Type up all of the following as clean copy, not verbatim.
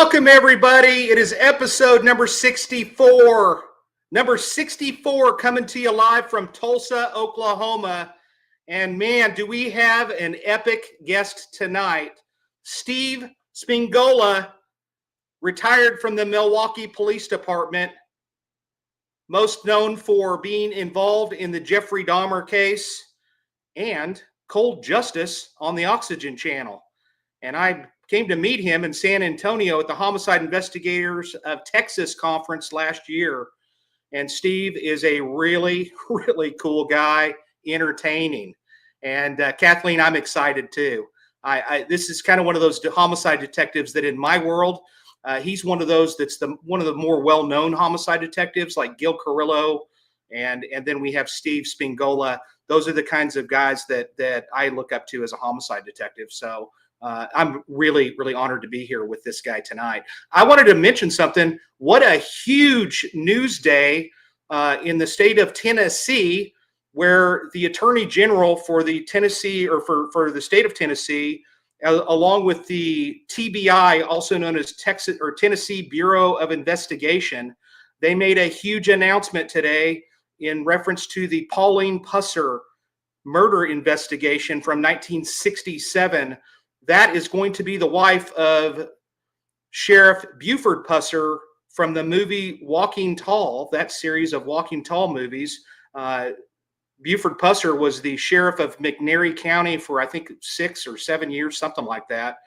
Welcome, everybody. It is episode number 64. Number 64 coming to you live from Tulsa, Oklahoma. And man, do we have an epic guest tonight. Steve Spingola, retired from the Milwaukee Police Department, most known for being involved in the Jeffrey Dahmer case and Cold Justice on the Oxygen Channel. And I came to meet him in San Antonio at the Homicide Investigators of Texas conference last year. And Steve is a really, really cool guy, entertaining. And Kathleen, I'm excited too. This is kind of one of those homicide detectives that in my world, he's one of those that's one of the more well-known homicide detectives like Gil Carrillo. And then we have Steve Spingola. Those are the kinds of guys that I look up to as a homicide detective. So I'm really, really honored to be here with this guy tonight. I wanted to mention something. What a huge news day in the state of Tennessee, where the Attorney General for the Tennessee, or for the state of Tennessee, along with the TBI, also known as Texas or Tennessee Bureau of Investigation, they made a huge announcement today in reference to the Pauline Pusser murder investigation from 1967. That is going to be the wife of Sheriff Buford Pusser from the movie Walking Tall, that series of Walking Tall movies. Buford Pusser was the sheriff of McNairy County for, I think, 6 or 7 years, something like that.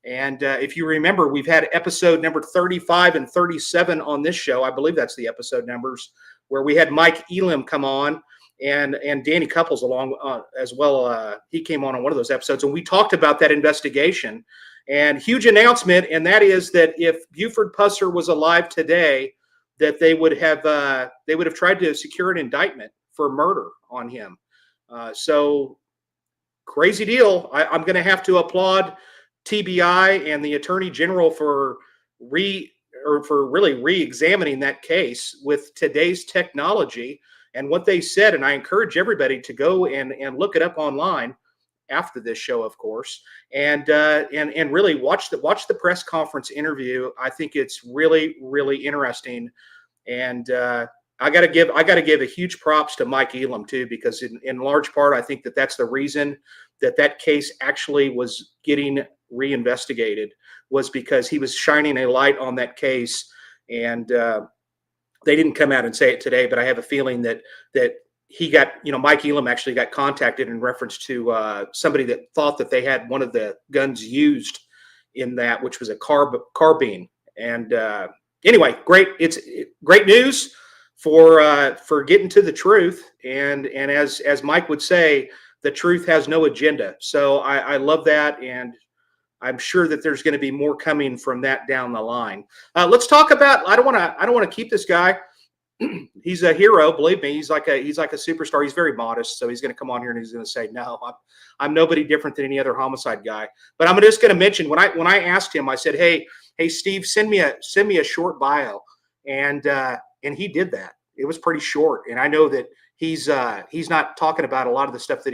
And if you remember, we've had episode number 35 and 37 on this show. I believe that's the episode numbers, where we had Mike Elam come on. And Danny Couples along as well. He came on one of those episodes, and we talked about that investigation. And huge announcement, and that is that if Buford Pusser was alive today, that they would have tried to secure an indictment for murder on him. So crazy deal. I'm going to have to applaud TBI and the Attorney General for really re-examining that case with today's technology. And what they said, and I encourage everybody to go and look it up online after this show, of course, and really watch the press conference interview. I think it's really, really interesting, and I got to give a huge props to Mike Elam too, because in large part, I think that's the reason that case actually was getting reinvestigated, was because he was shining a light on that case. And they didn't come out and say it today, but I have a feeling that he got, Mike Elam actually got contacted in reference to somebody that thought that they had one of the guns used in that, which was a carbine. And anyway, it's great news for getting to the truth. And as Mike would say, the truth has no agenda. So I love that, and I'm sure that there's going to be more coming from that down the line. Let's talk about. I don't want to keep this guy. He's a hero, believe me. He's like a superstar. He's very modest, so he's going to come on here and he's going to say, "No, I'm nobody different than any other homicide guy." But I'm just going to mention when I asked him, I said, "Hey, Steve, send me a short bio," and he did that. It was pretty short, and I know that he's not talking about a lot of the stuff that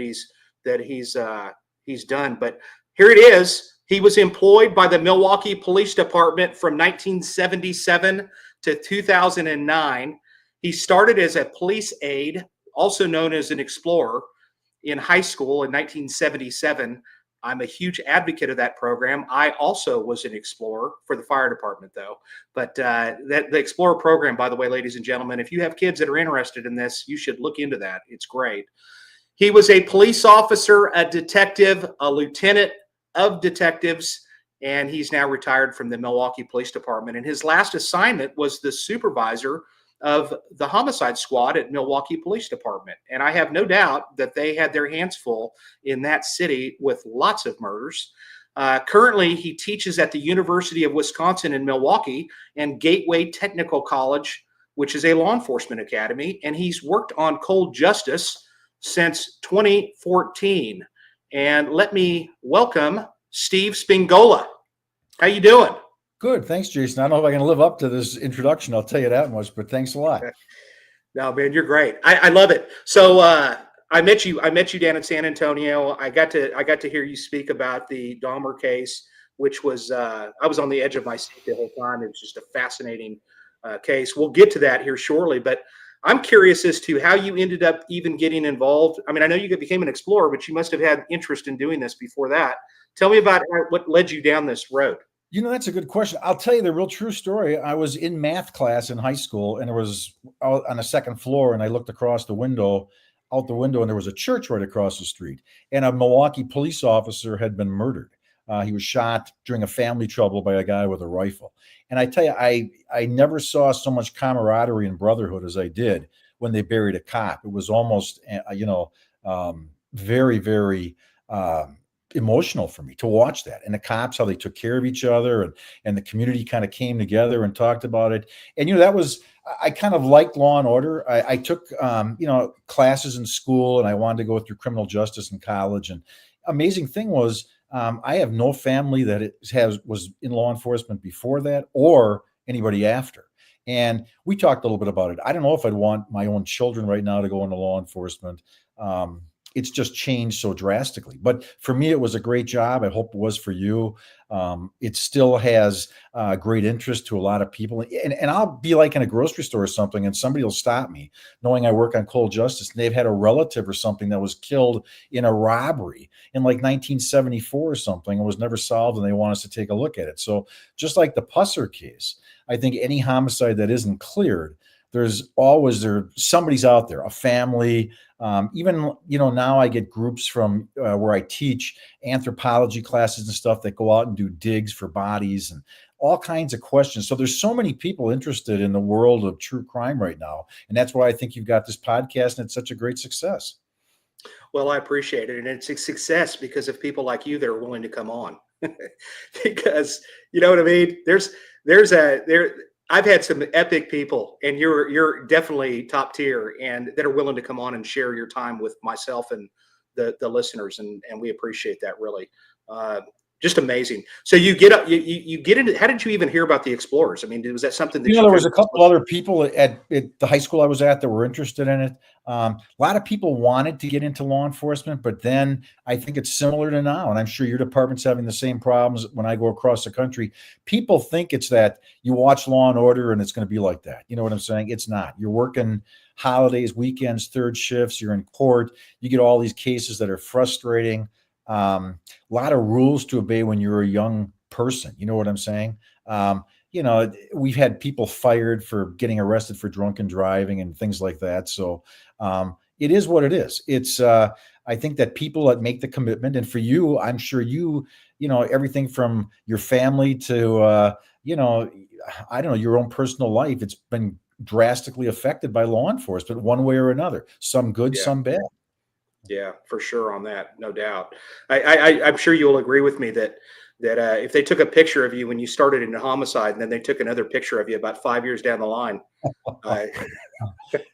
he's done, but here it is. He was employed by the Milwaukee Police Department from 1977 to 2009. He started as a police aide, also known as an explorer, in high school in 1977. I'm a huge advocate of that program. I also was an explorer for the fire department, though. But the Explorer program, by the way, ladies and gentlemen, if you have kids that are interested in this, you should look into that. It's great. He was a police officer, a detective, a lieutenant of detectives, and he's now retired from the Milwaukee Police Department. And his last assignment was the supervisor of the homicide squad at Milwaukee Police Department. And I have no doubt that they had their hands full in that city with lots of murders. Currently, he teaches at the University of Wisconsin in Milwaukee and Gateway Technical College, which is a law enforcement academy. And he's worked on Cold Justice since 2014. And let me welcome Steve Spingola. How you doing? Good. Thanks, Jason. I don't know if I can live up to this introduction. I'll tell you that much, but thanks a lot. No, man, you're great. I love it. So I met you down in San Antonio. I got to hear you speak about the Dahmer case. which was I was on the edge of my seat the whole time. It was just a fascinating case. We'll get to that here shortly, but I'm curious as to how you ended up even getting involved. I mean, I know you became an explorer, but you must have had interest in doing this before that. Tell me about what led you down this road. That's a good question. I'll tell you the real true story. I was in math class in high school, and it was out on the second floor, and I looked across the window, out the window, and there was a church right across the street, and a Milwaukee police officer had been murdered. He was shot during a family trouble by a guy with a rifle. And I tell you, I never saw so much camaraderie and brotherhood as I did when they buried a cop. It was almost, very, very emotional for me to watch that. And the cops, how they took care of each other, and the community kind of came together and talked about it. And, that was, I kind of liked Law and Order. I took, classes in school, and I wanted to go through criminal justice in college. And amazing thing was, I have no family that was in law enforcement before that or anybody after. And we talked a little bit about it. I don't know if I'd want my own children right now to go into law enforcement. It's just changed so drastically. But for me, it was a great job. I hope it was for you. It still has great interest to a lot of people. And I'll be like in a grocery store or something, and somebody will stop me knowing I work on cold justice, and they've had a relative or something that was killed in a robbery in like 1974 or something and was never solved, and they want us to take a look at it. So just like the Pusser case, I think any homicide that isn't cleared, somebody's out there, a family. Even, now I get groups from where I teach anthropology classes and stuff that go out and do digs for bodies and all kinds of questions. So there's so many people interested in the world of true crime right now. And that's why I think you've got this podcast, and it's such a great success. Well, I appreciate it. And it's a success because of people like you that are willing to come on. Because, you know what I mean? I've had some epic people, and you're definitely top tier, and that are willing to come on and share your time with myself and the listeners, and we appreciate that really. Just amazing. So you get up, you get into. How did you even hear about the Explorers? I mean, was that something that there was a couple other people at the high school I was at that were interested in it. A lot of people wanted to get into law enforcement, but then I think it's similar to now, and I'm sure your department's having the same problems when I go across the country. People think it's that you watch Law and Order and it's going to be like that. You know what I'm saying? It's not. You're working holidays, weekends, third shifts. You're in court. You get all these cases that are frustrating. A lot of rules to obey when you're a young person. You know what I'm saying? We've had people fired for getting arrested for drunken driving and things like that. So it is what it is. It's I think that people that make the commitment, and for you, I'm sure everything from your family to I don't know, your own personal life, it's been drastically affected by law enforcement one way or another. Some good, some bad. Yeah, for sure on that, no doubt. I'm sure you'll agree with me that if they took a picture of you when you started in homicide, and then they took another picture of you about 5 years down the line,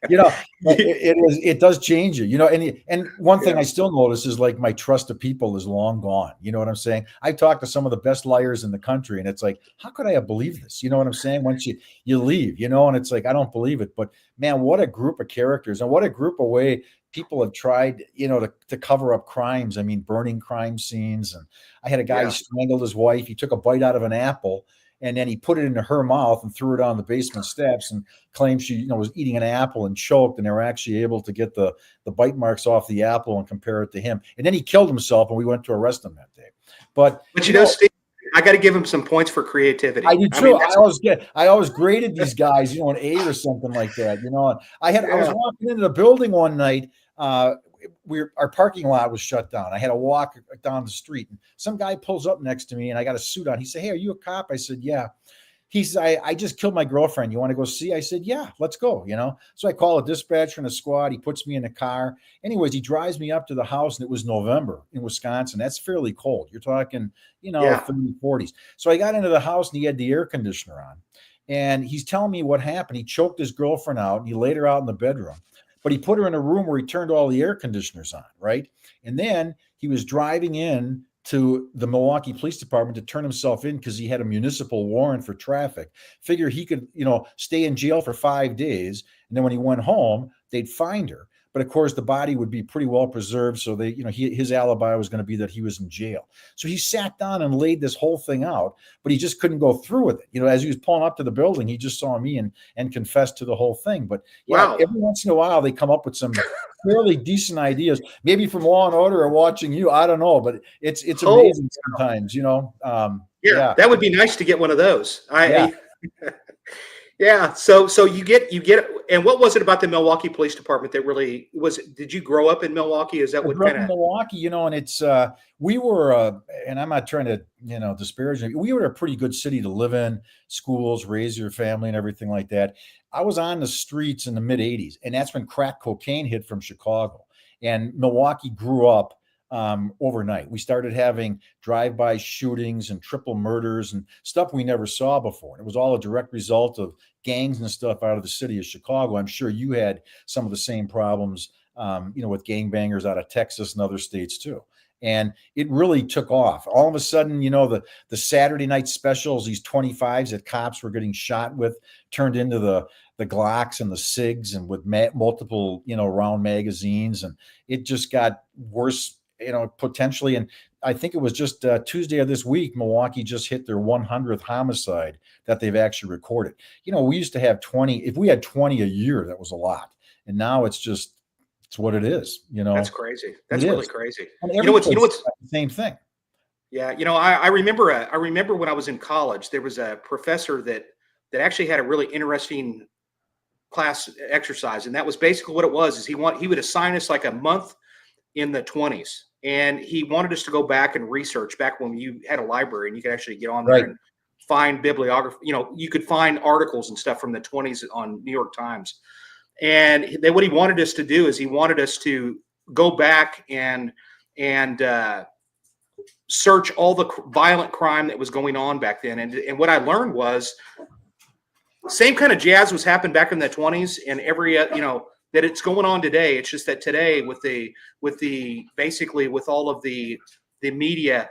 it does change you. And one thing I still notice is like my trust of people is long gone. You know what I'm saying? I talked to some of the best liars in the country, and it's like, how could I have believed this? You know what I'm saying? Once you leave, and it's like, I don't believe it. But man, what a group of characters, and what a group of way people have tried, to cover up crimes. I mean, burning crime scenes. And I had a guy who strangled his wife. He took a bite out of an apple, and then he put it into her mouth and threw it on the basement steps, and claimed she, was eating an apple and choked. And they were actually able to get the bite marks off the apple and compare it to him. And then he killed himself, and we went to arrest him that day. But Steve, I got to give him some points for creativity. I do too. I always graded these guys, an 8 or something like that. I was walking into the building one night. Our parking lot was shut down. I had to walk down the street, and some guy pulls up next to me, and I got a suit on. He said, "Hey, are you a cop?" I said, "Yeah." He said, I just killed my girlfriend. You want to go see? I said, "Yeah, let's go." So I call a dispatcher and a squad. He puts me in a car. Anyways, he drives me up to the house, and it was November in Wisconsin. That's fairly cold. You're talking, 30, 40s. So I got into the house, and he had the air conditioner on, and he's telling me what happened. He choked his girlfriend out, and he laid her out in the bedroom. But he put her in a room where he turned all the air conditioners on, right? And then he was driving in to the Milwaukee Police Department to turn himself in because he had a municipal warrant for traffic. Figure he could, stay in jail for 5 days. And then when he went home, they'd find her. but of course the body would be pretty well preserved. So they, his alibi was going to be that he was in jail. So he sat down and laid this whole thing out, but he just couldn't go through with it. As he was pulling up to the building, he just saw me and confessed to the whole thing. But yeah, Wow. every once in a while they come up with some fairly decent ideas, maybe from Law and Order or watching you. I don't know, but it's amazing sometimes, Yeah, that would be nice to get one of those. Yeah. Yeah. So you get, and what was it about the Milwaukee Police Department that really was? Did you grow up in Milwaukee? Is that what kind of Milwaukee? And it's we were, and I'm not trying to disparage it. We were a pretty good city to live in, schools, raise your family, and everything like that. I was on the streets in the mid '80s, and that's when crack cocaine hit from Chicago, and Milwaukee grew up. Overnight, we started having drive-by shootings and triple murders and stuff we never saw before. It was all a direct result of gangs and stuff out of the city of Chicago. I'm sure you had some of the same problems, with gangbangers out of Texas and other states too. And it really took off. All of a sudden, the Saturday night specials, these 25s that cops were getting shot with, turned into the Glocks and the SIGs and with multiple, round magazines, and it just got worse. Potentially. And I think it was just Tuesday of this week, Milwaukee just hit their 100th homicide that they've actually recorded. We used to have 20. If we had 20 a year, that was a lot. And now it's what it is. That's crazy. That's really crazy. And what's the same thing. Yeah. I remember when I was in college, there was a professor that actually had a really interesting class exercise. And that was basically what it was, is he would assign us like a month in the 20s. And he wanted us to go back and research back when you had a library and you could actually get on there and find bibliography. You could find articles and stuff from the 20s on New York Times. And what he wanted us to do is he wanted us to go back and search all the violent crime that was going on back then. And what I learned was same kind of jazz was happening back in the 20s and every, that it's going on today. It's just that today with all of the media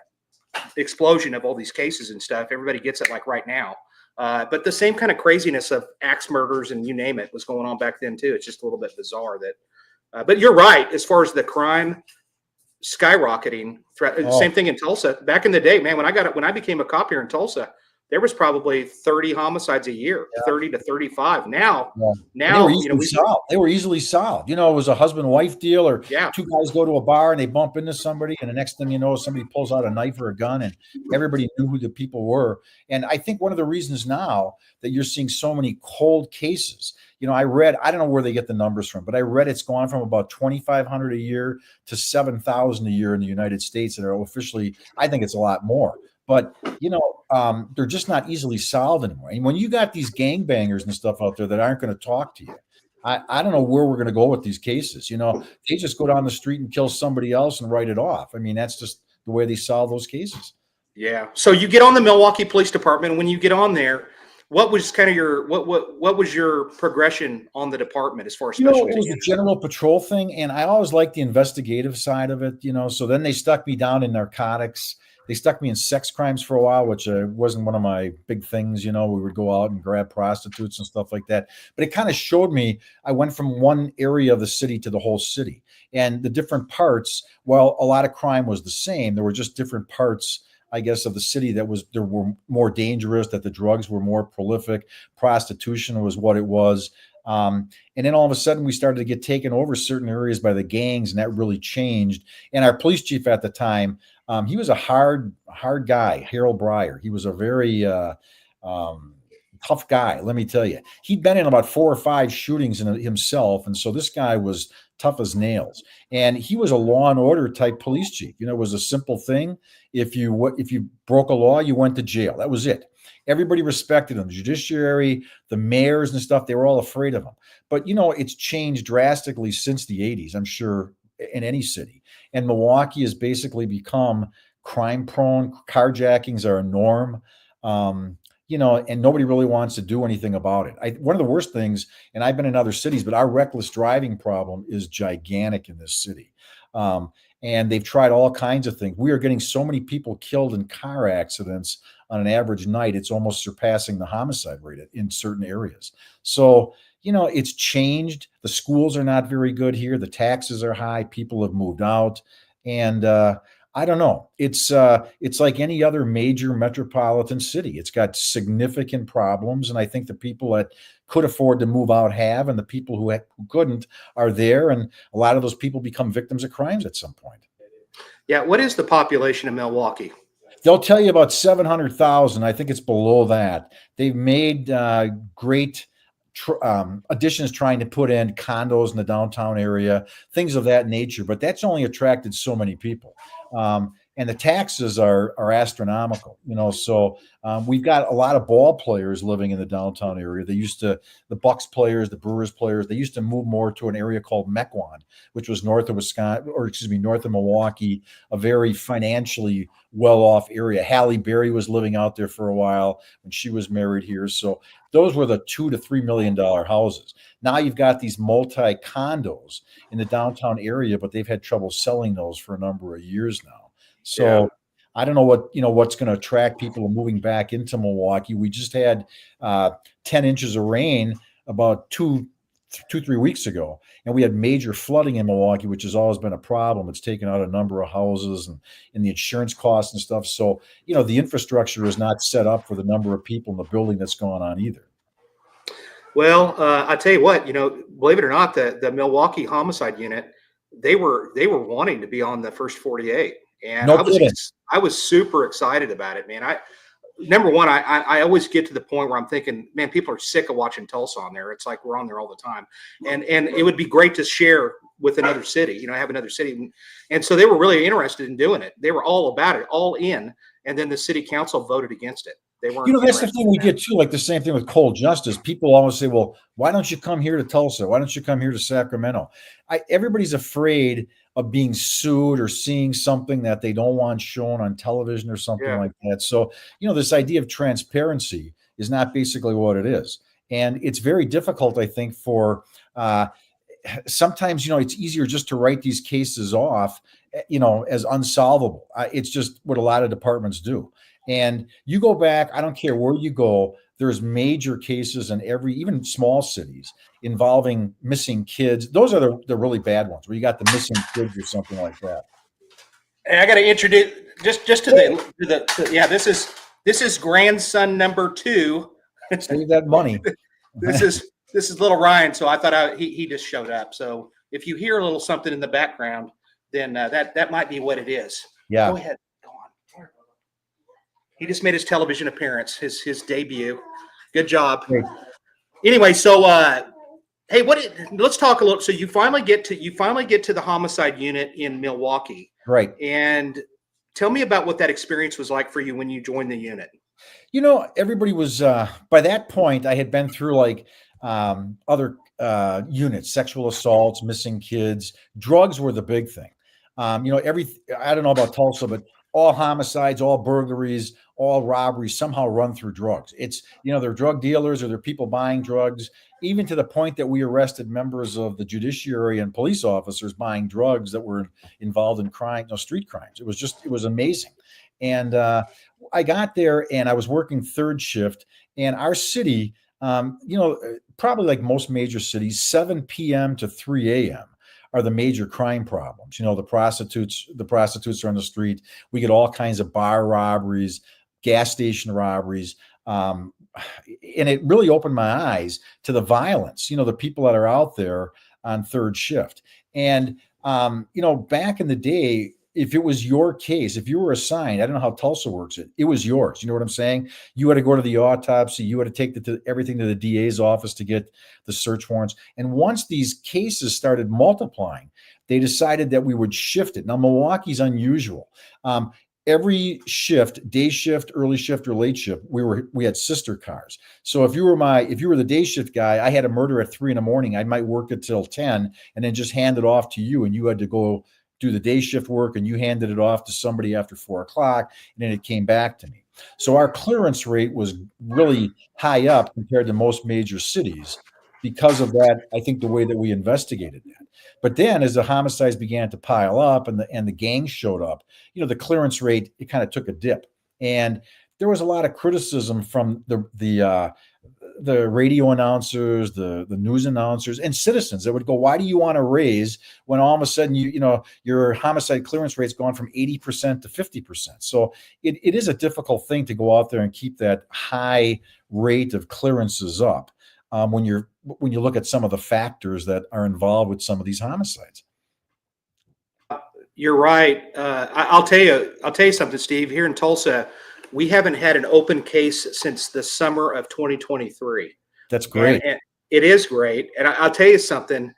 explosion of all these cases and stuff, everybody gets it like right now. But the same kind of craziness of axe murders and you name it was going on back then too. It's just a little bit bizarre that, but you're right. As far as the crime skyrocketing, same thing in Tulsa back in the day, man, when I became a cop here in Tulsa, there was probably 30 homicides a year, 30 to 35. Now, they were easily solved. It was a husband-wife deal, or two guys go to a bar and they bump into somebody, and the next thing you know, somebody pulls out a knife or a gun, and everybody knew who the people were. And I think one of the reasons now that you're seeing so many cold cases, I read, I don't know where they get the numbers from, but I read it's gone from about 2,500 a year to 7,000 a year in the United States that are officially, I think it's a lot more. But, they're just not easily solved anymore. And when you got these gangbangers and stuff out there that aren't going to talk to you, I don't know where we're going to go with these cases. They just go down the street and kill somebody else and write it off. I mean, that's just the way they solve those cases. Yeah. So you get on the Milwaukee Police Department. When you get on there, what was kind of what was your progression on the department as far as special? It was a general patrol thing, and I always liked the investigative side of it. So then they stuck me down in narcotics. They stuck me in sex crimes for a while, which wasn't one of my big things. We would go out and grab prostitutes and stuff like that. But it kind of showed me, I went from one area of the city to the whole city. And the different parts, while a lot of crime was the same, there were just different parts, I guess, of the city that were more dangerous, that the drugs were more prolific. Prostitution was what it was. And then all of a sudden we started to get taken over certain areas by the gangs, and that really changed. And our police chief at the time, he was a hard guy, Harold Breyer. He was a very tough guy, let me tell you. He'd been in about 4 or 5 shootings himself, and so this guy was tough as nails. And he was a law and order type police chief. It was a simple thing. If you broke a law, you went to jail. That was it. Everybody respected him. The judiciary, the mayors and stuff, they were all afraid of him. But, it's changed drastically since the 80s, I'm sure, in any city. And Milwaukee has basically become crime prone. Carjackings are a norm. And nobody really wants to do anything about it. One of the worst things, and I've been in other cities, but our reckless driving problem is gigantic in this city. and they've tried all kinds of things. We are getting so many people killed in car accidents on an average night, it's almost surpassing the homicide rate in certain areas. So, it's changed. The schools are not very good here. The taxes are high. People have moved out. And I don't know. It's like any other major metropolitan city. It's got significant problems. And I think the people that could afford to move out have, and the people who couldn't are there. And a lot of those people become victims of crimes at some point. Yeah. What is the population of Milwaukee? They'll tell you about 700,000. I think it's below that. They've made great additions trying to put in condos in the downtown area, things of that nature. But that's only attracted so many people. And the taxes are astronomical, so we've got a lot of ball players living in the downtown area. The Bucks players, the Brewers players, they used to move more to an area called Mequon, which was north of north of Milwaukee, a very financially well-off area. Halle Berry was living out there for a while when she was married here. So those were the $2 to $3 million houses. Now you've got these multi-condos in the downtown area, but they've had trouble selling those for a number of years now. So yeah. I don't know what's going to attract people moving back into Milwaukee. We just had 10 inches of rain about 2-3 weeks ago, and we had major flooding in Milwaukee, which has always been a problem. It's taken out a number of houses and the insurance costs and stuff. So, the infrastructure is not set up for the number of people in the building that's going on either. Well, I tell you what, believe it or not, the Milwaukee Homicide Unit, they were wanting to be on the first 48. And no I was super excited about it, man. Number one, I always get to the point where I'm thinking, man, people are sick of watching Tulsa on there. It's like we're on there all the time. And it would be great to share with another city, have another city. And so they were really interested in doing it. They were all about it, all in. And then the city council voted against it. They weren't. That's the thing we get too, like the same thing with cold justice. People always say, well, why don't you come here to Tulsa? Why don't you come here to Sacramento? Everybody's afraid of being sued or seeing something that they don't want shown on television or something like that. So, this idea of transparency is not basically what it is. And it's very difficult, I think, for sometimes, it's easier just to write these cases off, as unsolvable. It's just what a lot of departments do. And you go back, I don't care where you go, there's major cases in even small cities involving missing kids. Those are the really bad ones where you got the missing kids or something like that. And I got to introduce just to this is grandson number 2. Save that money. This is little Ryan. So I thought he just showed up. So if you hear a little something in the background, then that might be what it is. Yeah. Go ahead. Go on. He just made his television appearance, his debut. Good job. Great. Anyway, so hey, let's talk a little. So you finally get to the homicide unit in Milwaukee. Right. And tell me about what that experience was like for you when you joined the unit. Everybody was by that point, I had been through like other units, sexual assaults, missing kids, drugs were the big thing. I don't know about Tulsa, but all homicides, all burglaries, all robberies somehow run through drugs. It's, they're drug dealers or they're people buying drugs, even to the point that we arrested members of the judiciary and police officers buying drugs that were involved in crime, street crimes. It was amazing. And I got there and I was working third shift, and our city, probably like most major cities, 7 p.m. to 3 a.m. are the major crime problems. The prostitutes are on the street. We get all kinds of bar robberies, gas station robberies. And it really opened my eyes to the violence, the people that are out there on third shift. And, back in the day, if it was your case, if you were assigned, I don't know how Tulsa works, it was yours. You know what I'm saying? You had to go to the autopsy. You had to take everything to the DA's office to get the search warrants. And once these cases started multiplying, they decided that we would shift it. Now, Milwaukee's unusual. Every shift, day shift, early shift, or late shift, we had sister cars. So if you were the day shift guy, I had a murder at 3 a.m. I might work it till 10 and then just hand it off to you, and you had to go do the day shift work, and you handed it off to somebody after 4 o'clock, and then it came back to me. So our clearance rate was really high up compared to most major cities because of that. I think the way that we investigated that. But then as the homicides began to pile up and the gangs showed up, the clearance rate, it kind of took a dip. And there was a lot of criticism from the radio announcers, the news announcers, and citizens that would go, why do you want to raise when all of a sudden your homicide clearance rate's gone from 80% to 50%? So it is a difficult thing to go out there and keep that high rate of clearances up when you look at some of the factors that are involved with some of these homicides. You're right. I'll tell you something, Steve. Here in Tulsa, we haven't had an open case since the summer of 2023. That's great. And it is great. And I'll tell you something.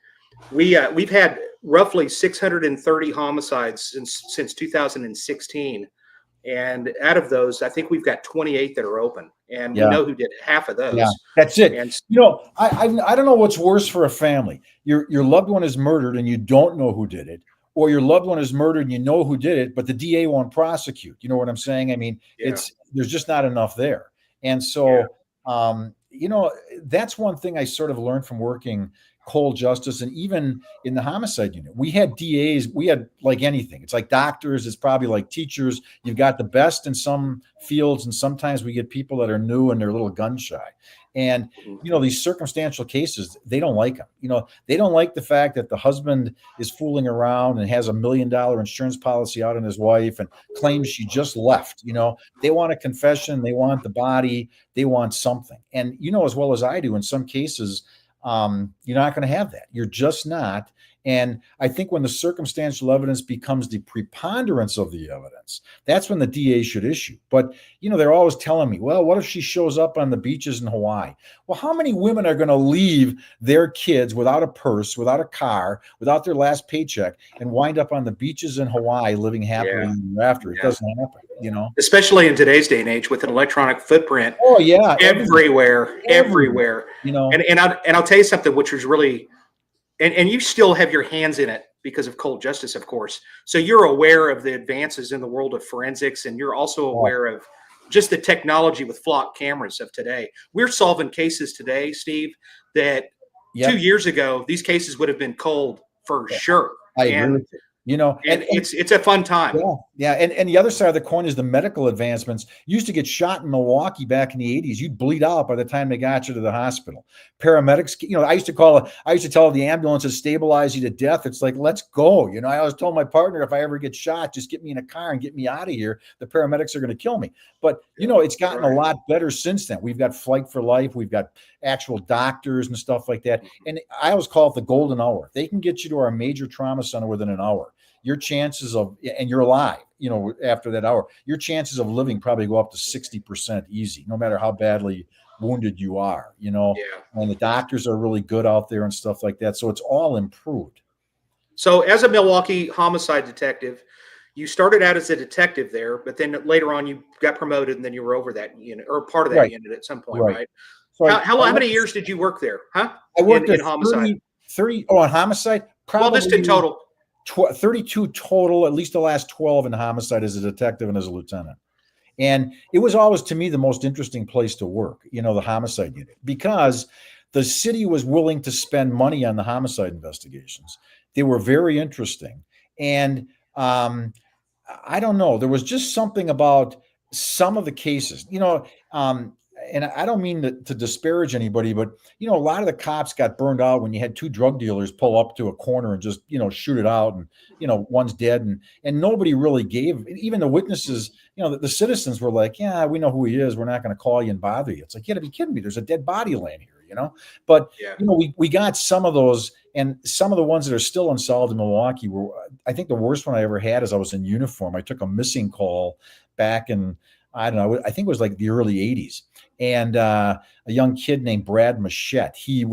We've had roughly 630 homicides since 2016. And out of those, I think we've got 28 that are open. And we know who did half of those. Yeah, that's it. And, I don't know what's worse for a family. Your loved one is murdered and you don't know who did it. Or your loved one is murdered and you know who did it, but the DA won't prosecute. You know what I'm saying? I mean, there's just not enough there. And so, that's one thing I sort of learned from working cold justice. And even in the homicide unit, we had DAs, we had like anything. It's like doctors, it's probably like teachers. You've got the best in some fields, and sometimes we get people that are new and they're a little gun shy. And, these circumstantial cases, they don't like them. They don't like the fact that the husband is fooling around and has $1 million insurance policy out on his wife and claims she just left. They want a confession. They want the body. They want something. And, as well as I do, in some cases, you're not going to have that. You're just not. And I think when the circumstantial evidence becomes the preponderance of the evidence, that's when the DA should issue. But, they're always telling me, well, what if she shows up on the beaches in Hawaii? Well, how many women are going to leave their kids without a purse, without a car, without their last paycheck, and wind up on the beaches in Hawaii living happily ever after? It doesn't happen, Especially in today's day and age with an electronic footprint. Oh, yeah. Everywhere. And I'll tell you something, which was really, and you still have your hands in it because of cold justice, of course. So you're aware of the advances in the world of forensics, and you're also aware of just the technology with flock cameras of today. We're solving cases today, Steve, that 2 years ago, these cases would have been cold for sure. I agree with you. And it's a fun time. Yeah. And the other side of the coin is the medical advancements. You used to get shot in Milwaukee back in the 80s. You'd bleed out by the time they got you to the hospital. Paramedics, I used to tell the ambulances, stabilize you to death. It's like, let's go. I always told my partner, if I ever get shot, just get me in a car and get me out of here. The paramedics are going to kill me. But, it's gotten a lot better since then. We've got Flight for Life. We've got actual doctors and stuff like that. And I always call it the golden hour. They can get you to our major trauma center within an hour. Your chances of, and you're alive, after that hour, your chances of living probably go up to 60% easy, no matter how badly wounded you are, and the doctors are really good out there and stuff like that. So it's all improved. So as a Milwaukee homicide detective, you started out as a detective there, but then later on you got promoted and then you were over that unit or part of that unit at some point, right? So how many years did you work there? Huh? I worked in homicide. 30 on homicide? Probably. Well, just in total. 32 total, at least the last 12 in homicide as a detective and as a lieutenant. And it was always, to me, the most interesting place to work, the homicide unit, because the city was willing to spend money on the homicide investigations. They were very interesting. And I don't know, there was just something about some of the cases, and I don't mean to disparage anybody, but, a lot of the cops got burned out when you had two drug dealers pull up to a corner and just, shoot it out and, one's dead. And nobody really gave, even the witnesses, the citizens were like, yeah, we know who he is. We're not going to call you and bother you. It's like, you got to be kidding me. There's a dead body laying here, But, we got some of those, and some of the ones that are still unsolved in Milwaukee were, I think the worst one I ever had is I was in uniform. I took a missing call back in, I don't know, I think it was like the early 80s. And a young kid named Brad Machette, he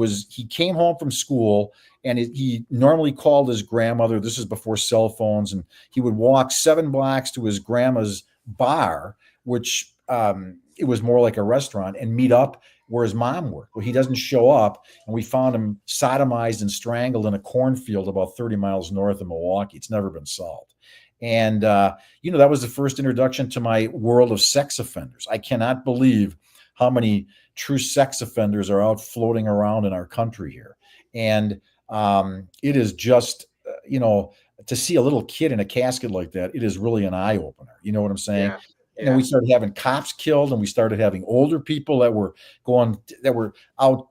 came home from school and he normally called his grandmother. This is before cell phones. And he would walk 7 blocks to his grandma's bar, which it was more like a restaurant, and meet up where his mom worked. Well, he doesn't show up. And we found him sodomized and strangled in a cornfield about 30 miles north of Milwaukee. It's never been solved. And, that was the first introduction to my world of sex offenders. I cannot believe how many true sex offenders are out floating around in our country here. And It is just, to see a little kid in a casket like that, it is really an eye opener. You know what I'm saying? Yeah. And then Yeah. we started having cops killed, and we started having older people that were out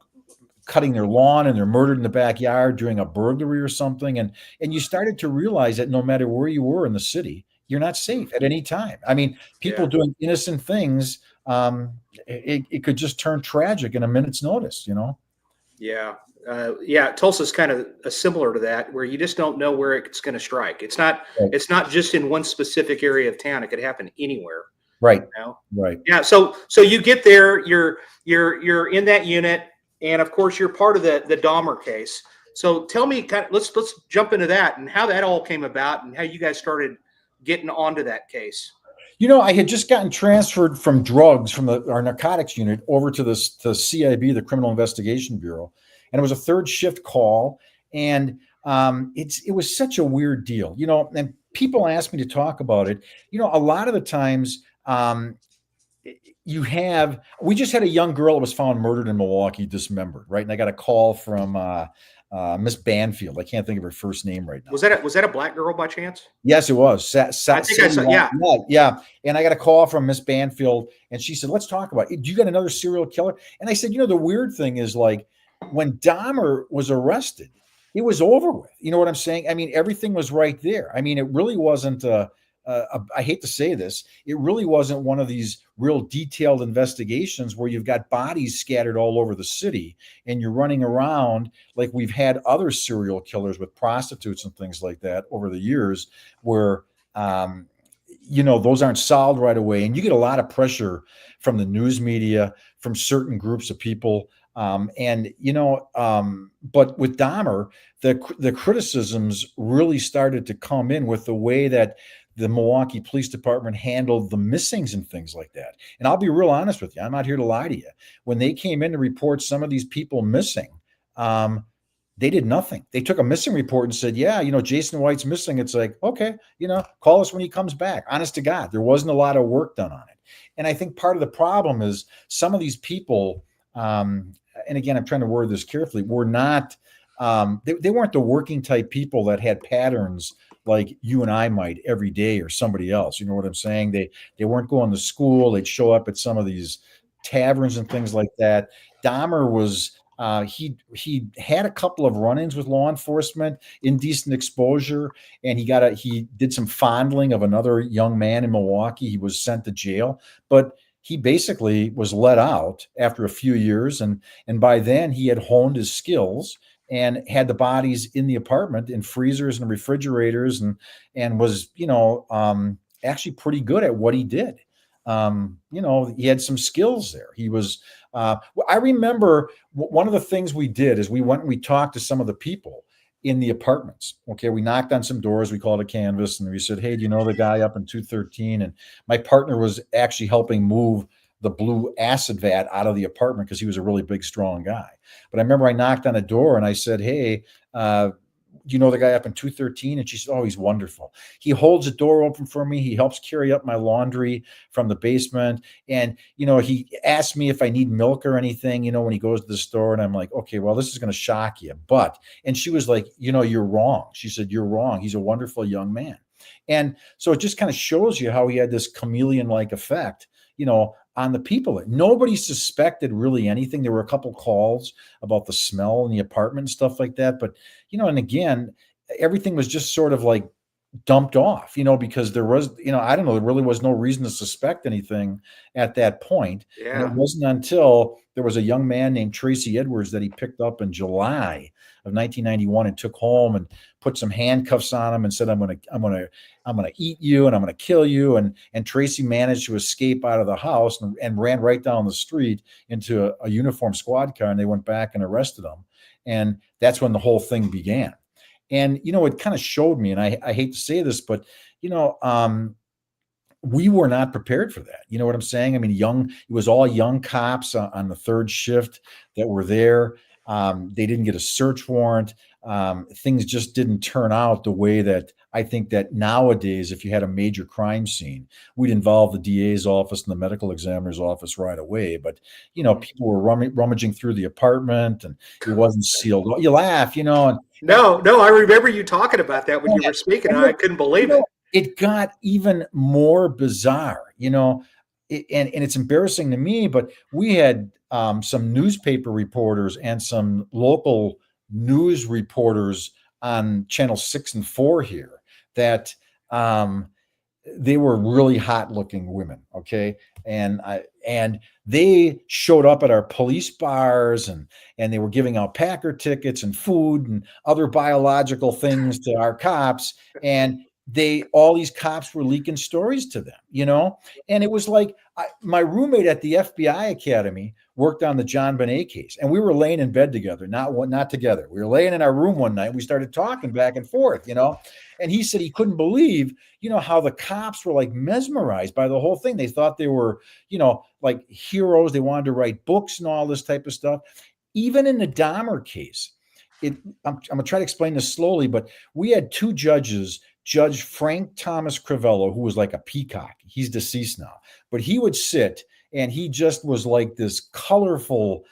cutting their lawn, and they're murdered in the backyard during a burglary or something. And you started to realize that no matter where you were in the city, you're not safe at any time. I mean, people Yeah. doing innocent things, it could just turn tragic in a minute's notice. Yeah. Yeah. Tulsa's kind of similar to that, where you just don't know where it's going to strike. It's not. Right. It's not just in one specific area of town. It could happen anywhere. Right. You know? Right. Yeah. So you get there. You're in that unit, and of course you're part of the Dahmer case. So tell me, let's jump into that and how that all came about and how you guys started getting onto that case. I had just gotten transferred from drugs from our narcotics unit over to the CIB, the Criminal Investigation Bureau, and it was a third shift call, and it was such a weird deal, And people ask me to talk about it. A lot of the times, we just had a young girl that was found murdered in Milwaukee, dismembered, right? And I got a call from Miss Banfield. I can't think of her first name right now. Was that a black girl by chance? Yes, it was. I think I saw. Yeah. Yeah. And I got a call from Miss Banfield, and she said, "Let's talk about it. Do you got another serial killer?" And I said, the weird thing is, like, when Dahmer was arrested, it was over with. You know what I'm saying? I mean, everything was right there. I mean, it really wasn't I hate to say this, it really wasn't one of these real detailed investigations where you've got bodies scattered all over the city and you're running around like we've had other serial killers with prostitutes and things like that over the years, where those aren't solved right away, and you get a lot of pressure from the news media, from certain groups of people. But with Dahmer, the criticisms really started to come in with the way that the Milwaukee Police Department handled the missings and things like that. And I'll be real honest with you. I'm not here to lie to you. When they came in to report some of these people missing, they did nothing. They took a missing report and said, yeah, Jason White's missing. It's like, okay, call us when he comes back. Honest to God, there wasn't a lot of work done on it. And I think part of the problem is some of these people, and again, I'm trying to word this carefully, were not, they weren't the working type people that had patterns like you and I might every day, or somebody else. You know what I'm saying? They weren't going to school. They'd show up at some of these taverns and things like that. Dahmer was, he had a couple of run-ins with law enforcement, indecent exposure, and he did some fondling of another young man in Milwaukee. He was sent to jail, but he basically was let out after a few years, and by then he had honed his skills and had the bodies in the apartment in freezers and refrigerators, and was, actually pretty good at what he did. He had some skills there. He was, I remember one of the things we did is we went and we talked to some of the people in the apartments. Okay. We knocked on some doors, we called a canvas, and we said, hey, do you know the guy up in 213? And my partner was actually helping move the blue acid vat out of the apartment because he was a really big, strong guy. But I remember I knocked on a door and I said, hey, do you know the guy up in 213? And she said, oh, he's wonderful. He holds the door open for me. He helps carry up my laundry from the basement. And, he asked me if I need milk or anything, when he goes to the store. And I'm like, okay, well, this is going to shock you. And she was like, you're wrong. She said, you're wrong. He's a wonderful young man. And so it just kind of shows you how he had this chameleon-like effect, on the people. Nobody suspected really anything. There were a couple calls about the smell in the apartment and stuff like that. But, and again, everything was just sort of like dumped off, because there was, I don't know, there really was no reason to suspect anything at that point. Yeah. And it wasn't until there was a young man named Tracy Edwards that he picked up in July of 1991 and took home and put some handcuffs on him and said, I'm going to eat you and I'm going to kill you. And Tracy managed to escape out of the house and ran right down the street into a uniformed squad car, and they went back and arrested him. And that's when the whole thing began. And, it kind of showed me, and I hate to say this, but, we were not prepared for that. You know what I'm saying? I mean, it was all young cops on the third shift that were there. They didn't get a search warrant. Things just didn't turn out the way that I think that nowadays, if you had a major crime scene, we'd involve the DA's office and the medical examiner's office right away. But, people were rummaging through the apartment and it wasn't sealed. You laugh, and No, I remember you talking about that when you were speaking. And And I look, couldn't believe it. it got even more bizarre, and it's embarrassing to me, but we had some newspaper reporters and some local news reporters on channel 6 and 4 here that they were really hot looking women. Okay. And they showed up at our police bars, and they were giving out Packer tickets and food and other biological things to our cops. And all these cops were leaking stories to them. And it was like, my roommate at the FBI Academy worked on the John Bonet case, and we were laying in bed together, not together. We were laying in our room one night. And we started talking back and forth, and he said he couldn't believe, how the cops were like mesmerized by the whole thing. They thought they were, like heroes. They wanted to write books and all this type of stuff. Even in the Dahmer case, I'm going to try to explain this slowly, but we had two judges, Judge Frank Thomas Crivello, who was like a peacock. He's deceased now, but he would sit, and he just was like this colorful,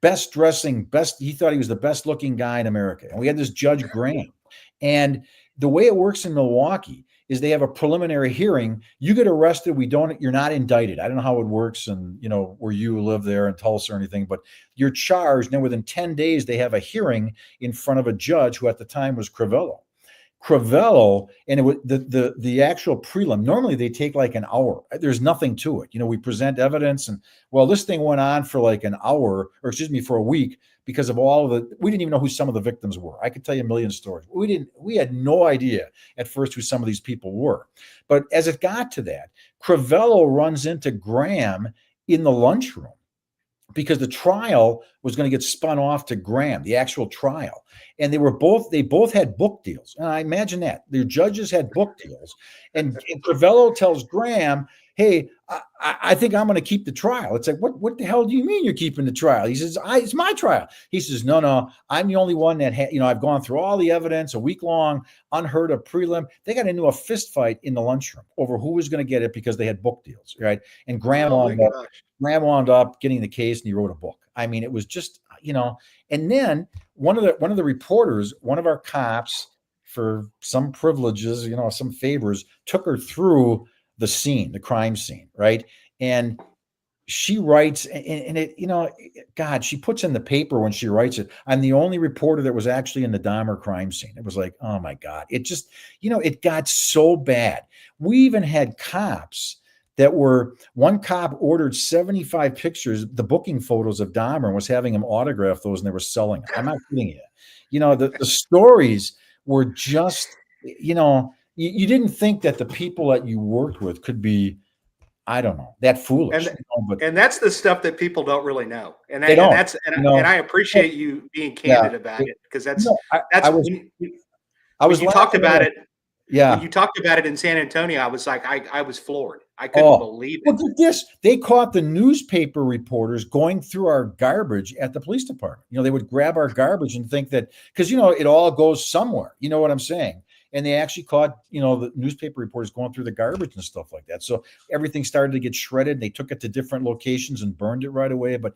best dressing, he thought he was the best looking guy in America. And we had this Judge Graham. And the way it works in Milwaukee is they have a preliminary hearing. You get arrested. You're not indicted. I don't know how it works and where you live there in Tulsa or anything, but you're charged. And then within 10 days, they have a hearing in front of a judge who at the time was Crivello. And it was the actual prelim. Normally they take like an hour. There's nothing to it. We present evidence, and this thing went on for like an hour, for a week, because of we didn't even know who some of the victims were. I could tell you a million stories. We had no idea at first who some of these people were. But as it got to that, Crivello runs into Graham in the lunchroom, because the trial was going to get spun off to Graham, the actual trial. And they both had book deals. And I imagine that their judges had book deals. And Crivello tells Graham, hey, I think I'm going to keep the trial. It's like, what the hell do you mean you're keeping the trial? He says, it's my trial. He says, no, I'm the only one that I've gone through all the evidence, a week long, unheard of prelim. They got into a fist fight in the lunchroom over who was going to get it because they had book deals, right? And Graham wound up getting the case, and he wrote a book. I mean, it was just, and then one of the reporters, one of our cops, for some privileges, some favors, took her through the crime scene, right? And she writes, and it, God, she puts in the paper when she writes it, I'm the only reporter that was actually in the Dahmer crime scene. It was like, oh my God, it just, it got so bad. We even had cops one cop ordered 75 pictures, the booking photos of Dahmer, and was having him autograph those, and they were selling them. I'm not kidding you. The stories were just, you didn't think that the people that you worked with could be, I don't know, that foolish. And that's the stuff that people don't really know. And I appreciate you being candid about it, because when you talked about it. Yeah. When you talked about it in San Antonio, I was like, I was floored. I couldn't believe it. Look at this. They caught the newspaper reporters going through our garbage at the police department. They would grab our garbage and think that, because, it all goes somewhere. You know what I'm saying? And they actually caught, the newspaper reporters going through the garbage and stuff like that. So everything started to get shredded. They took it to different locations and burned it right away. But,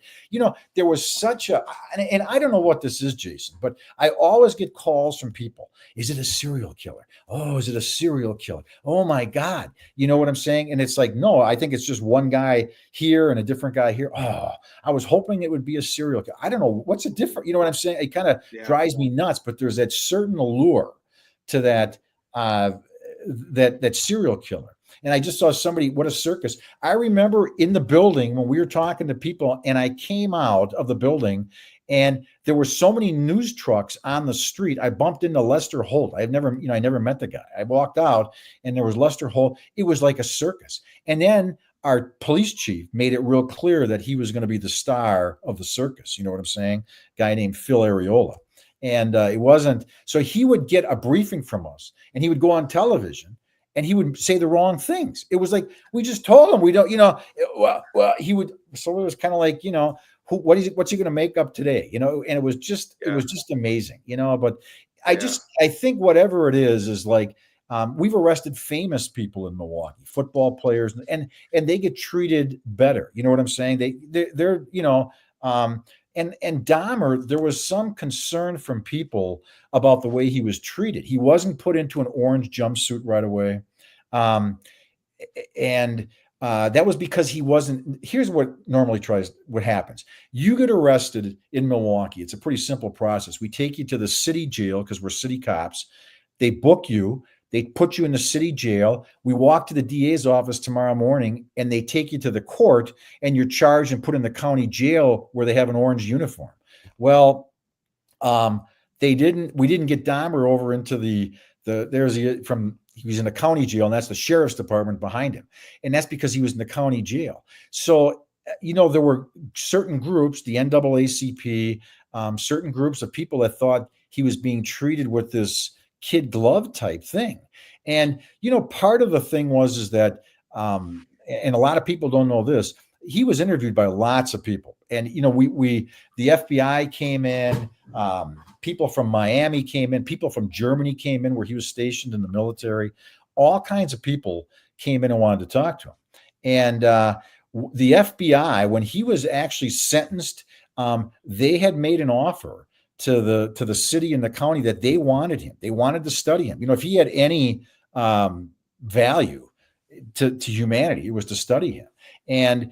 there was such and I don't know what this is, Jason, but I always get calls from people. Is it a serial killer? Oh, is it a serial killer? Oh my God. You know what I'm saying? And it's like, no, I think it's just one guy here and a different guy here. Oh, I was hoping it would be a serial killer. I don't know. What's a different, you know what I'm saying? It kind of drives me nuts, but there's that certain allure to that serial killer. And I just saw somebody, what a circus. I remember in the building when we were talking to people, and I came out of the building, and there were so many news trucks on the street. I bumped into Lester Holt. I never met the guy. I walked out, and there was Lester Holt. It was like a circus. And then our police chief made it real clear that he was going to be the star of the circus. You know what I'm saying? Guy named Phil Areola. And it wasn't, so he would get a briefing from us, and he would go on television, and he would say the wrong things. It was like, we just told him we don't, he would, so it was kind of like, what's he going to make up today? And it was just amazing, but I think whatever it is like, we've arrested famous people in Milwaukee, football players, and they get treated better. You know what I'm saying? They're And Dahmer, there was some concern from people about the way he was treated. He wasn't put into an orange jumpsuit right away. Um, and that was because he wasn't. Here's what what happens. You get arrested in Milwaukee. It's a pretty simple process. We take you to the city jail because we're city cops. They book you. They put you in the city jail. We walk to the DA's office tomorrow morning, and they take you to the court, and you're charged and put in the county jail where they have an orange uniform. Well, we didn't get Dahmer over into he was in the county jail, and that's the sheriff's department behind him. And that's because he was in the county jail. So, there were certain groups, the NAACP, certain groups of people that thought he was being treated with this kid glove type thing. And, part of the thing is that, and a lot of people don't know this, he was interviewed by lots of people. And, the FBI came in, people from Miami came in, people from Germany came in where he was stationed in the military. All kinds of people came in and wanted to talk to him. And the FBI, when he was actually sentenced, they had made an offer to the city and the county that they wanted him. They wanted to study him. If he had any value to humanity, it was to study him. And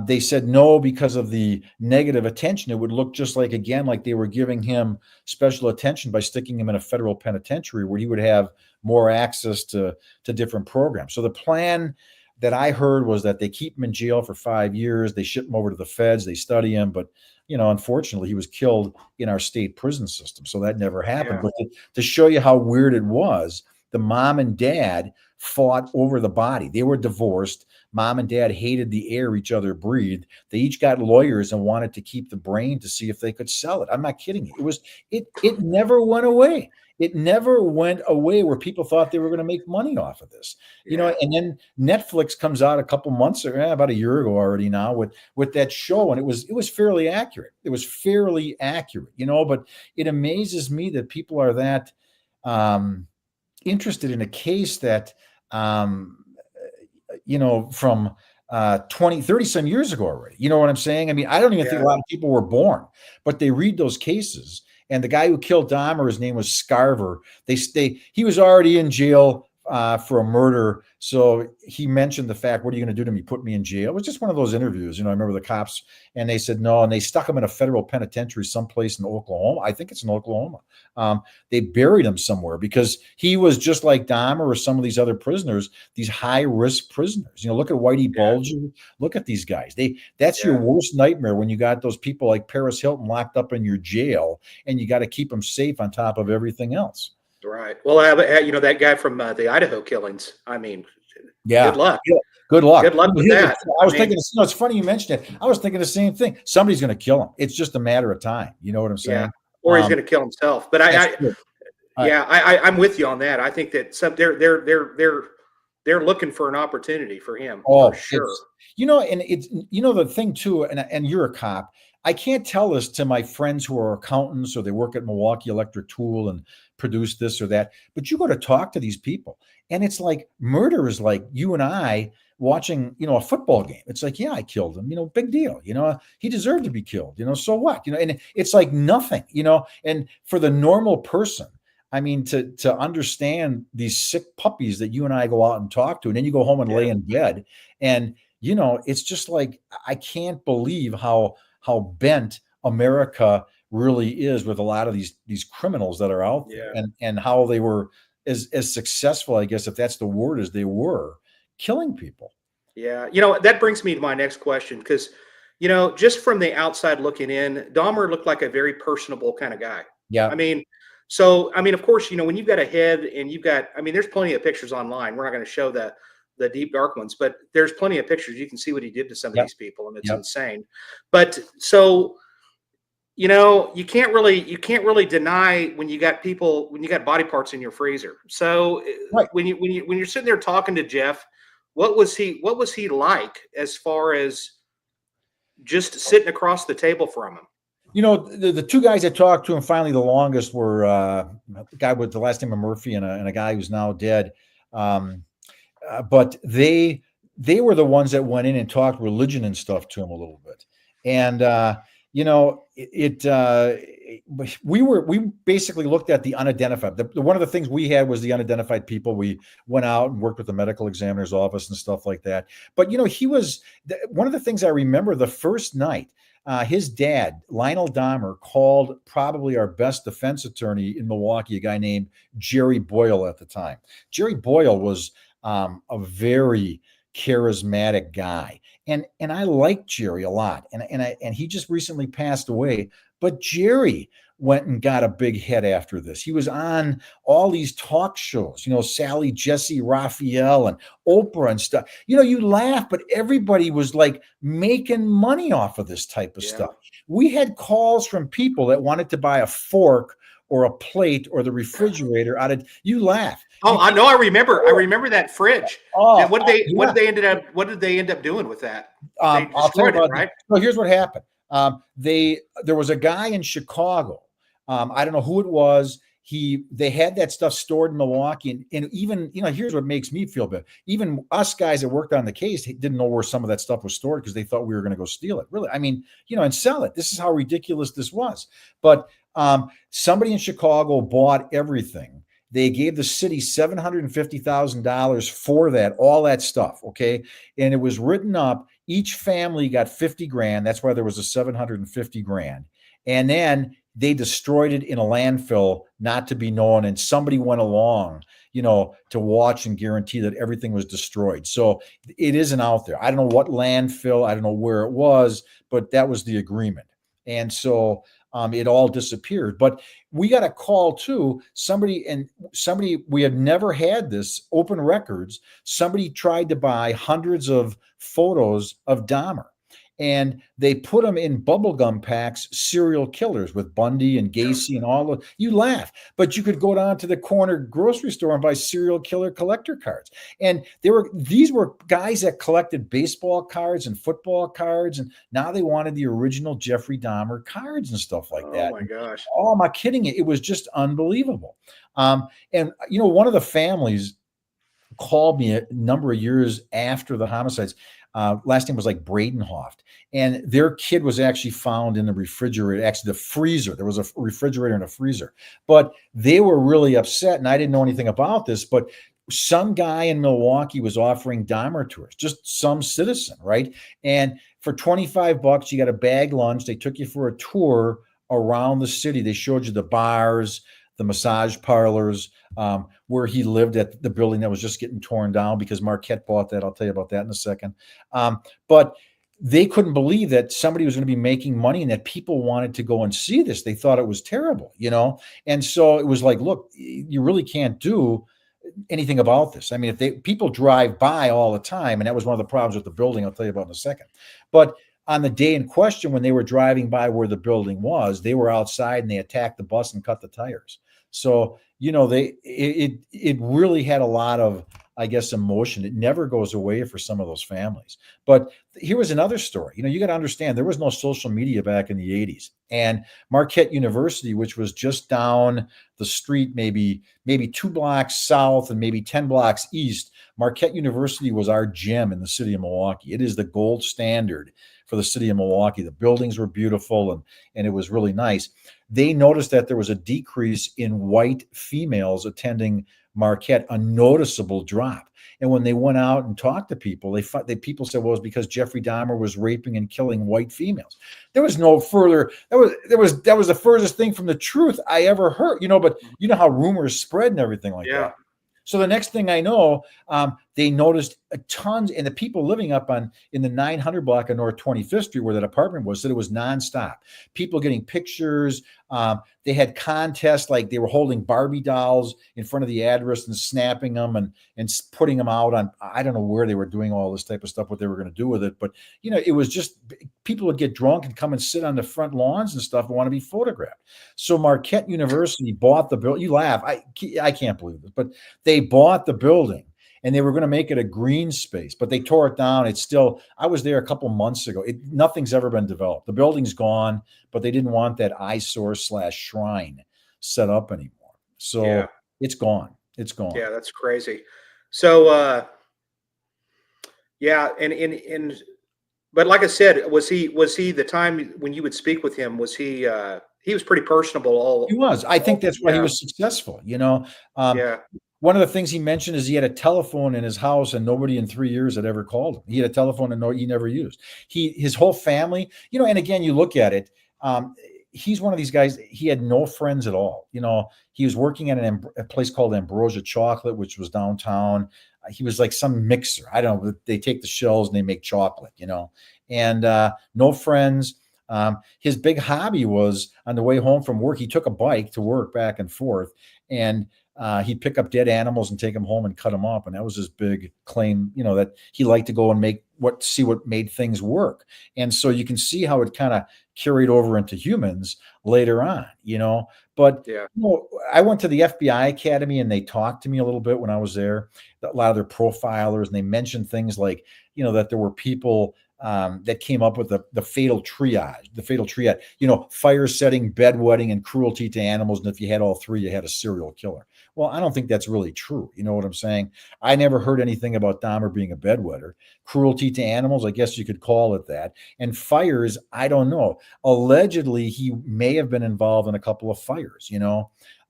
they said no because of the negative attention. It would look just like they were giving him special attention by sticking him in a federal penitentiary where he would have more access to different programs. So the plan that I heard was that they keep him in jail for 5 years. They ship him over to the feds. They study him. But, unfortunately, he was killed in our state prison system. So that never happened. Yeah. But to show you how weird it was, the mom and dad fought over the body. They were divorced. Mom and dad hated the air each other breathed. They each got lawyers and wanted to keep the brain to see if they could sell it. I'm not kidding you. It never went away. It never went away where people thought they were going to make money off of this, and then Netflix comes out a couple months ago, about a year ago already now with that show. And it was fairly accurate. It was fairly accurate, but it amazes me that people are that interested in a case that, from 20, 30 some years ago already. You know what I'm saying? I mean, I don't even think a lot of people were born, but they read those cases. And the guy who killed Dahmer, his name was Scarver. He was already in jail for a murder. So he mentioned the fact, what are you going to do to me? Put me in jail? It was just one of those interviews. I remember the cops, and they said no, and they stuck him in a federal penitentiary someplace in Oklahoma. I think it's in Oklahoma. They buried him somewhere because he was just like Dahmer or some of these other prisoners, these high-risk prisoners. Look at Whitey Bulger. Look at these guys. That's your worst nightmare when you got those people like Paris Hilton locked up in your jail, and you got to keep them safe on top of everything else. Right. Well, that guy from the Idaho killings. I mean, good luck. Yeah. Good luck. Good luck with that. I was thinking, it's funny you mentioned it. I was thinking the same thing. Somebody's going to kill him. It's just a matter of time. You know what I'm saying? Yeah. Or he's going to kill himself. But I'm with you on that. I think that they're looking for an opportunity for him. Oh, for sure. And it's the thing too. And you're a cop. I can't tell this to my friends who are accountants or they work at Milwaukee Electric Tool and produce this or that. But you go to talk to these people, and it's like murder is like you and I watching, a football game. It's like, yeah, I killed him, big deal. He deserved to be killed, so what? And it's like nothing, and for the normal person, I mean, to understand these sick puppies that you and I go out and talk to, and then you go home and lay in bed, and it's just like, I can't believe how bent America really is with a lot of these criminals that are out there, and how they were as successful, I guess, if that's the word, as they were killing people. Yeah. That brings me to my next question, because, just from the outside looking in, Dahmer looked like a very personable kind of guy. Yeah. I mean, of course, when you've got a head and there's plenty of pictures online. We're not going to show the deep dark ones, but there's plenty of pictures. You can see what he did to some of these people, and it's insane. But so, you can't really deny when you got body parts in your freezer. So when you're sitting there talking to Jeff, what was he like as far as just sitting across the table from him? The two guys I talked to, and finally the longest, were a guy with the last name of Murphy and a guy who's now dead. But they were the ones that went in and talked religion and stuff to him a little bit. And, we basically looked at the unidentified. One of the things we had was the unidentified people. We went out and worked with the medical examiner's office and stuff like that. But he was one of the things I remember the first night. His dad, Lionel Dahmer, called probably our best defense attorney in Milwaukee, a guy named Jerry Boyle at the time. Jerry Boyle was a very charismatic guy. And I liked Jerry a lot. And he just recently passed away. But Jerry went and got a big head after this. He was on all these talk shows, Sally, Jesse, Raphael, and Oprah and stuff. You laugh, but everybody was like making money off of this type of stuff. We had calls from people that wanted to buy a fork or a plate or the refrigerator out of, you laugh. Oh, I know. I remember that fridge. Oh, what did they end up doing with that? They I'll tell you about it, right? Well, here's what happened. There was a guy in Chicago. I don't know who it was. They had that stuff stored in Milwaukee, and even here's what makes me feel bad. Even us guys that worked on the case didn't know where some of that stuff was stored because they thought we were going to go steal it. Really, I mean, and sell it. This is how ridiculous this was. But somebody in Chicago bought everything. They gave the city $750,000 for that, all that stuff. Okay. And it was written up. Each family got 50 grand. That's why there was a 750 grand. And then they destroyed it in a landfill, not to be known. And somebody went along, to watch and guarantee that everything was destroyed. So it isn't out there. I don't know what landfill, I don't know where it was, but that was the agreement. And so it all disappeared. But we got a call too. Somebody, we had never had this, open records. Somebody tried to buy hundreds of photos of Dahmer. And they put them in bubblegum packs, serial killers with Bundy and Gacy and all of. You laugh, but you could go down to the corner grocery store and buy serial killer collector cards. And these were guys that collected baseball cards and football cards, and now they wanted the original Jeffrey Dahmer cards and stuff like that. Oh my gosh! Oh, am I kidding you? It was just unbelievable. And one of the families called me a number of years after the homicides. Last name was like Bradenhoft, and their kid was actually found in the refrigerator, actually the freezer. There was a refrigerator and a freezer, but they were really upset. And I didn't know anything about this, but some guy in Milwaukee was offering Dahmer tours, just some citizen, right? And for $25, you got a bag lunch. They took you for a tour around the city. They showed you the bars, the massage parlors, where he lived at the building that was just getting torn down because Marquette bought that. I'll tell you about that in a second. But they couldn't believe that somebody was going to be making money and that people wanted to go and see this. They thought it was terrible, And so it was like, look, you really can't do anything about this. I mean, people drive by all the time, and that was one of the problems with the building. I'll tell you about in a second. But on the day in question, when they were driving by where the building was, they were outside and they attacked the bus and cut the tires. So, it really had a lot of, I guess, emotion. It never goes away for some of those families. But here was another story. You got to understand, there was no social media back in the 80s. And Marquette University, which was just down the street, maybe 2 blocks south and maybe 10 blocks east, Marquette University was our gym in the city of Milwaukee. It is the gold standard for the city of Milwaukee. The buildings were beautiful and it was really nice. They noticed that there was a decrease in white females attending Marquette, a noticeable drop. And when they went out and talked to people, people said, well, it was because Jeffrey Dahmer was raping and killing white females. There was no further, that was the furthest thing from the truth I ever heard, but you know how rumors spread and everything like that. So the next thing I know, they noticed tons, and the people living up in the 900 block of North 25th Street where that apartment was, said it was nonstop. People getting pictures. They had contests, like they were holding Barbie dolls in front of the address and snapping them and putting them out on, I don't know where they were doing all this type of stuff, what they were going to do with it. But, it was just, people would get drunk and come and sit on the front lawns and stuff and want to be photographed. So Marquette University bought the building. You laugh. I can't believe this, but they bought the building. And they were going to make it a green space, but they tore it down. It's still, I was there a couple months ago. Nothing's ever been developed. The building's gone, but they didn't want that eyesore / shrine set up anymore. So It's gone. It's gone. Yeah, that's crazy. So, and But like I said, was he the time when you would speak with him? Was he was pretty personable? He was. I think that's why he Yeah, was successful. Um, yeah, one of the things he mentioned is he had a telephone in his house and nobody in 3 years had ever called him. He had a telephone and he never used. His whole family, and again, you look at it, he's one of these guys, he had no friends at all. He was working at a place called Ambrosia Chocolate, which was downtown. He was like some mixer. I don't know. They take the shells and they make chocolate, and no friends. His big hobby was on the way home from work, he took a bike to work back and forth, and he'd pick up dead animals and take them home and cut them up. And that was his big claim, that he liked to go and see what made things work. And so you can see how it kind of carried over into humans later on, But yeah, I went to the FBI Academy and they talked to me a little bit when I was there, a lot of their profilers, and they mentioned things like, that there were people that came up with the fatal triad, fire setting, bedwetting, and cruelty to animals. And if you had all three, you had a serial killer. Well, I don't think that's really true. You know what I'm saying? I never heard anything about Dahmer being a bedwetter. Cruelty to animals, I guess you could call it that. And fires, I don't know. Allegedly, he may have been involved in a couple of fires,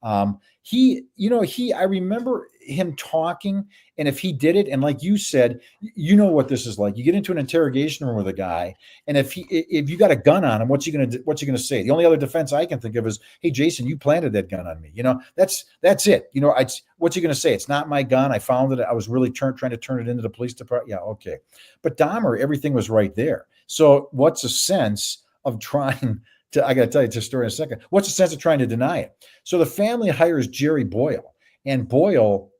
I remember him talking, and if he did it, and like you said, you know what this is like. You get into an interrogation room with a guy, and if you got a gun on him, what's he gonna say? The only other defense I can think of is, "Hey, Jason, you planted that gun on me." That's it. What's he gonna say? It's not my gun. I found it. I was really trying to turn it into the police department. Yeah, okay. But Dahmer, everything was right there. So what's the sense of trying I got to tell you this story in a second. What's the sense of trying to deny it? So the family hires Jerry Boyle, and Boyle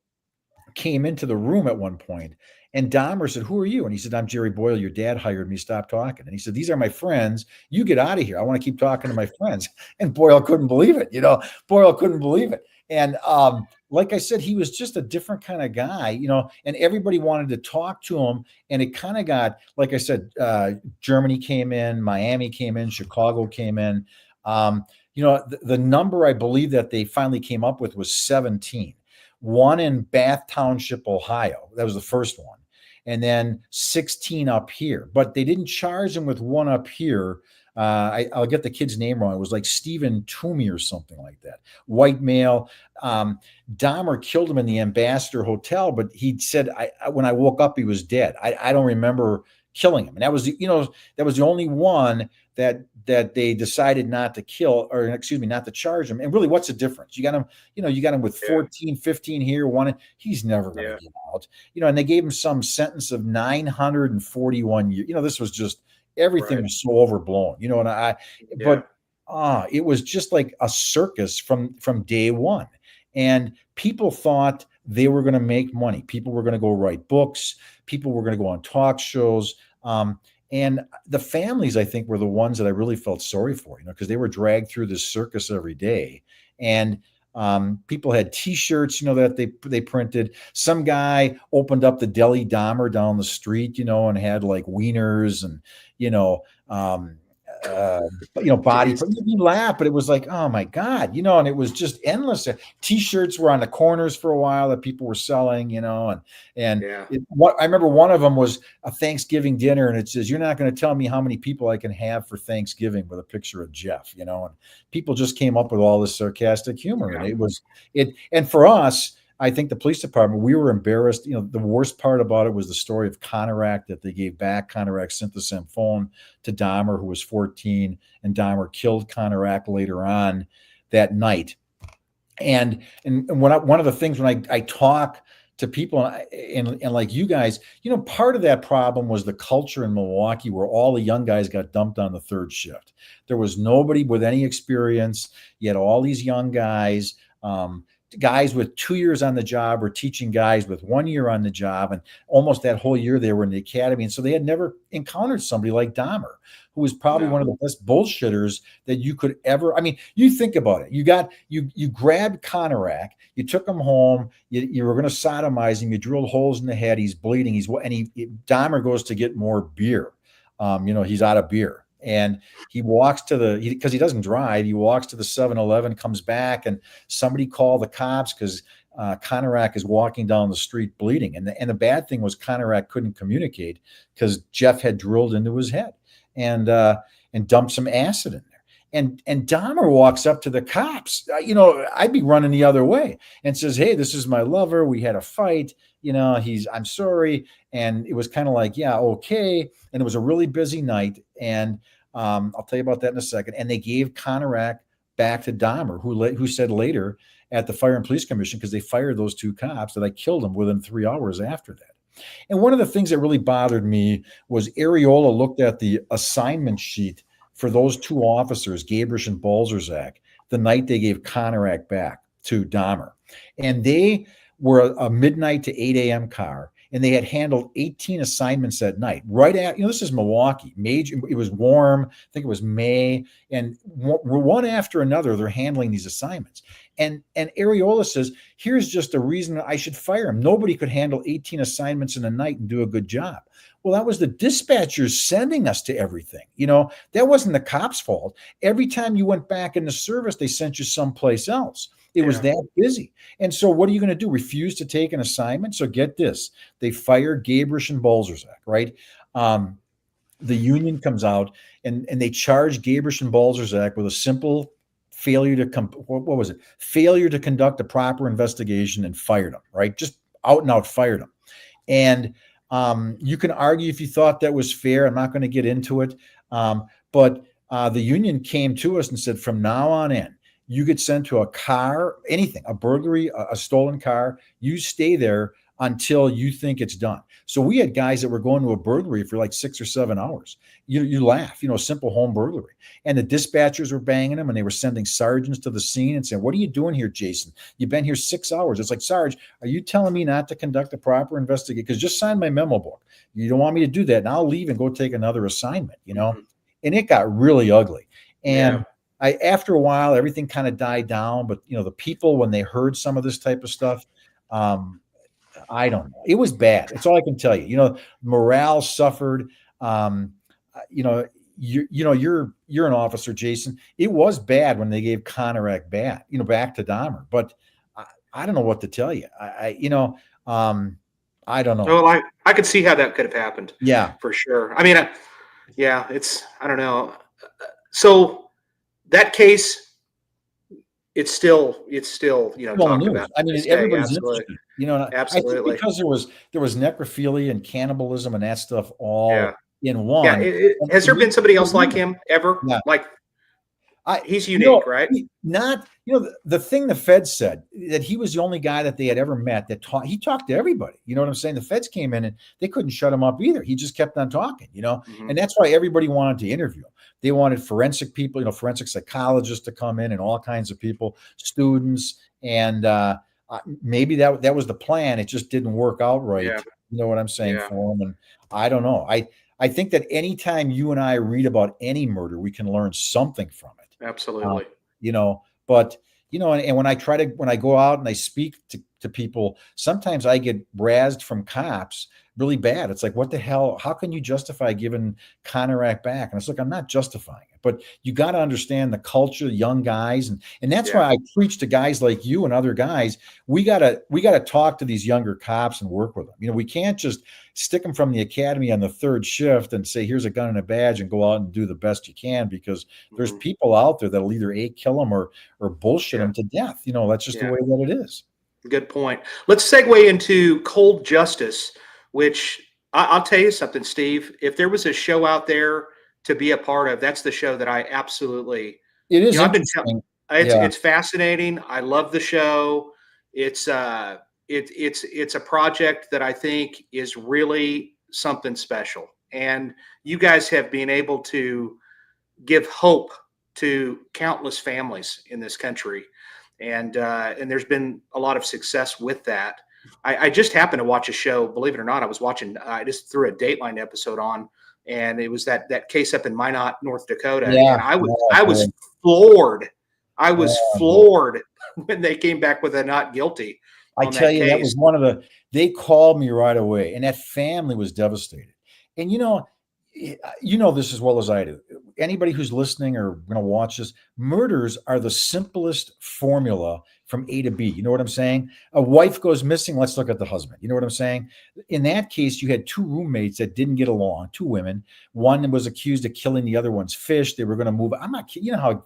came into the room at one point, and Dahmer said, "Who are you?" And he said, "I'm Jerry Boyle. Your dad hired me. Stop talking." And he said, "These are my friends. You get out of here. I want to keep talking to my friends." And Boyle couldn't believe it. Boyle couldn't believe it. And like I said, he was just a different kind of guy, and everybody wanted to talk to him. And it kind of got, like I said, Germany came in, Miami came in, Chicago came in. The number I believe that they finally came up with was 17. One in Bath Township, Ohio. That was the first one. And then 16 up here. But they didn't charge him with one up here. I'll get the kid's name wrong. It was like Stephen Toomey or something like that. White male. Dahmer killed him in the Ambassador Hotel, but he said, when I woke up, he was dead. I don't remember killing him. And that was the only one that they decided not to kill, or excuse me, not to charge him. And really, what's the difference? You got him with 14, 15 here, one. He's never going to get out. And they gave him some sentence of 941 years. This was just, everything was so overblown, but it was just like a circus from day one. And people thought they were going to make money. People were going to go write books. People were going to go on talk shows. And the families, I think, were the ones that I really felt sorry for, because they were dragged through this circus every day. And people had T-shirts, that they printed. Some guy opened up the Deli Dahmer down the street, and had like wieners and, body. You laugh, but it was like, oh my God, and it was just endless. T-shirts were on the corners for a while that people were selling, I remember one of them was a Thanksgiving dinner, and it says, "You're not going to tell me how many people I can have for Thanksgiving," with a picture of Jeff, and people just came up with all this sarcastic humor, and it was and for us, I think the police department, we were embarrassed. The worst part about it was the story of Conorak, that they gave back. Conorak sent the same phone to Dahmer, who was 14, and Dahmer killed Conorak later on that night. And one of the things when I talk to people and like you guys, part of that problem was the culture in Milwaukee, where all the young guys got dumped on the third shift. There was nobody with any experience. You had all these young guys, guys with 2 years on the job were teaching guys with 1 year on the job, and almost that whole year they were in the academy. And so they had never encountered somebody like Dahmer, who was probably one of the best bullshitters that you could ever. I mean, you think about it. You grabbed Conorak, you took him home, you were going to sodomize him, you drilled holes in the head, he's bleeding, Dahmer goes to get more beer. He's out of beer. And he walks because he doesn't drive. He walks to the 7-Eleven, comes back, and somebody called the cops because Conorak is walking down the street bleeding. And the bad thing was Conorak couldn't communicate because Jeff had drilled into his head and dumped some acid in there. And Dahmer walks up to the cops. I'd be running the other way and says, "Hey, this is my lover. We had a fight. I'm sorry." And it was kind of like, yeah, okay. And it was a really busy night. And I'll tell you about that in a second. And they gave Conorak back to Dahmer, who said later at the Fire and Police Commission, because they fired those two cops, that I killed him within 3 hours after that. And one of the things that really bothered me was Areola looked at the assignment sheet for those two officers, Gabrish and Balzerzak, the night they gave Conorak back to Dahmer. And they were a midnight to 8 a.m. car, and they had handled 18 assignments that night. Right at, this is Milwaukee. It was warm. I think it was May. And one after another, they're handling these assignments. And Areola says, here's just a reason I should fire him. Nobody could handle 18 assignments in a night and do a good job. Well, that was the dispatchers sending us to everything. That wasn't the cops' fault. Every time you went back in the service, they sent you someplace else. It was that busy. And so what are you going to do? Refuse to take an assignment? So get this. They fired Gabrish and Balzerzak, right? The union comes out and they charge Gabrish and Balzerzak with a simple failure to conduct a proper investigation, and fired them, right? Just out and out fired them. And you can argue if you thought that was fair. I'm not going to get into it. But the union came to us and said, from now on in, you get sent to a car, anything, a burglary, a stolen car, you stay there until you think it's done. So we had guys that were going to a burglary for like 6 or 7 hours. You laugh, a simple home burglary. And the dispatchers were banging them, and they were sending sergeants to the scene and saying, "What are you doing here, Jason? You've been here 6 hours." It's like, "Sarge, are you telling me not to conduct a proper investigation? Because just sign my memo book. You don't want me to do that, and I'll leave and go take another assignment," And it got really ugly. And after a while, everything kind of died down. But, the people, when they heard some of this type of stuff, I don't know. It was bad. That's all I can tell you. Morale suffered. You're an officer, Jason. It was bad when they gave Conorak back to Dahmer. But I don't know what to tell you. I don't know. Well, I could see how that could have happened. Yeah, for sure. I mean, I don't know. So that case, it's still talked about. I mean, everybody's absolutely. interested. Absolutely. I think because there was necrophilia and cannibalism and that stuff all in one. Yeah. Has there been somebody else like him ever? Yeah. Like, he's unique, right? The thing the feds said, that he was the only guy that they had ever met that he talked to everybody. You know what I'm saying? The feds came in and they couldn't shut him up either. He just kept on talking, and that's why everybody wanted to interview him. They wanted forensic people, forensic psychologists to come in, and all kinds of people, students, and maybe that was the plan. It just didn't work out right. Yeah. You know what I'm saying, for him? And I don't know. I think that anytime you and I read about any murder, we can learn something from it. Absolutely. But and when I go out and I speak to people, sometimes I get razzed from cops really bad. It's like, what the hell? How can you justify giving Conorak back? And it's like, I'm not justifying it, but you got to understand the culture, young guys. And that's why I preach to guys like you and other guys. We gotta talk to these younger cops and work with them. We can't just stick them from the academy on the third shift and say, here's a gun and a badge, and go out and do the best you can, because there's people out there that'll either kill them or bullshit them to death. That's just the way that it is. Good point. Let's segue into Cold Justice, which I'll tell you something, Steve. If there was a show out there to be a part of, that's the show that I absolutely. It is. It's fascinating. I love the show. It's a project that I think is really something special, and you guys have been able to give hope to countless families in this country, and there's been a lot of success with that. I just happened to watch a show, believe it or not. I just threw a Dateline episode on, and it was that case up in Minot, North Dakota. Yeah. And I was floored. I was floored when they came back with a not guilty. I tell you, that was they called me right away, and that family was devastated. And you know this as well as I do. Anybody who's listening or going to watch this, murders are the simplest formula from A to B. You know what I'm saying? A wife goes missing. Let's look at the husband. You know what I'm saying? In that case, you had two roommates that didn't get along, two women. One was accused of killing the other one's fish. They were going to move. I'm not kidding. You know how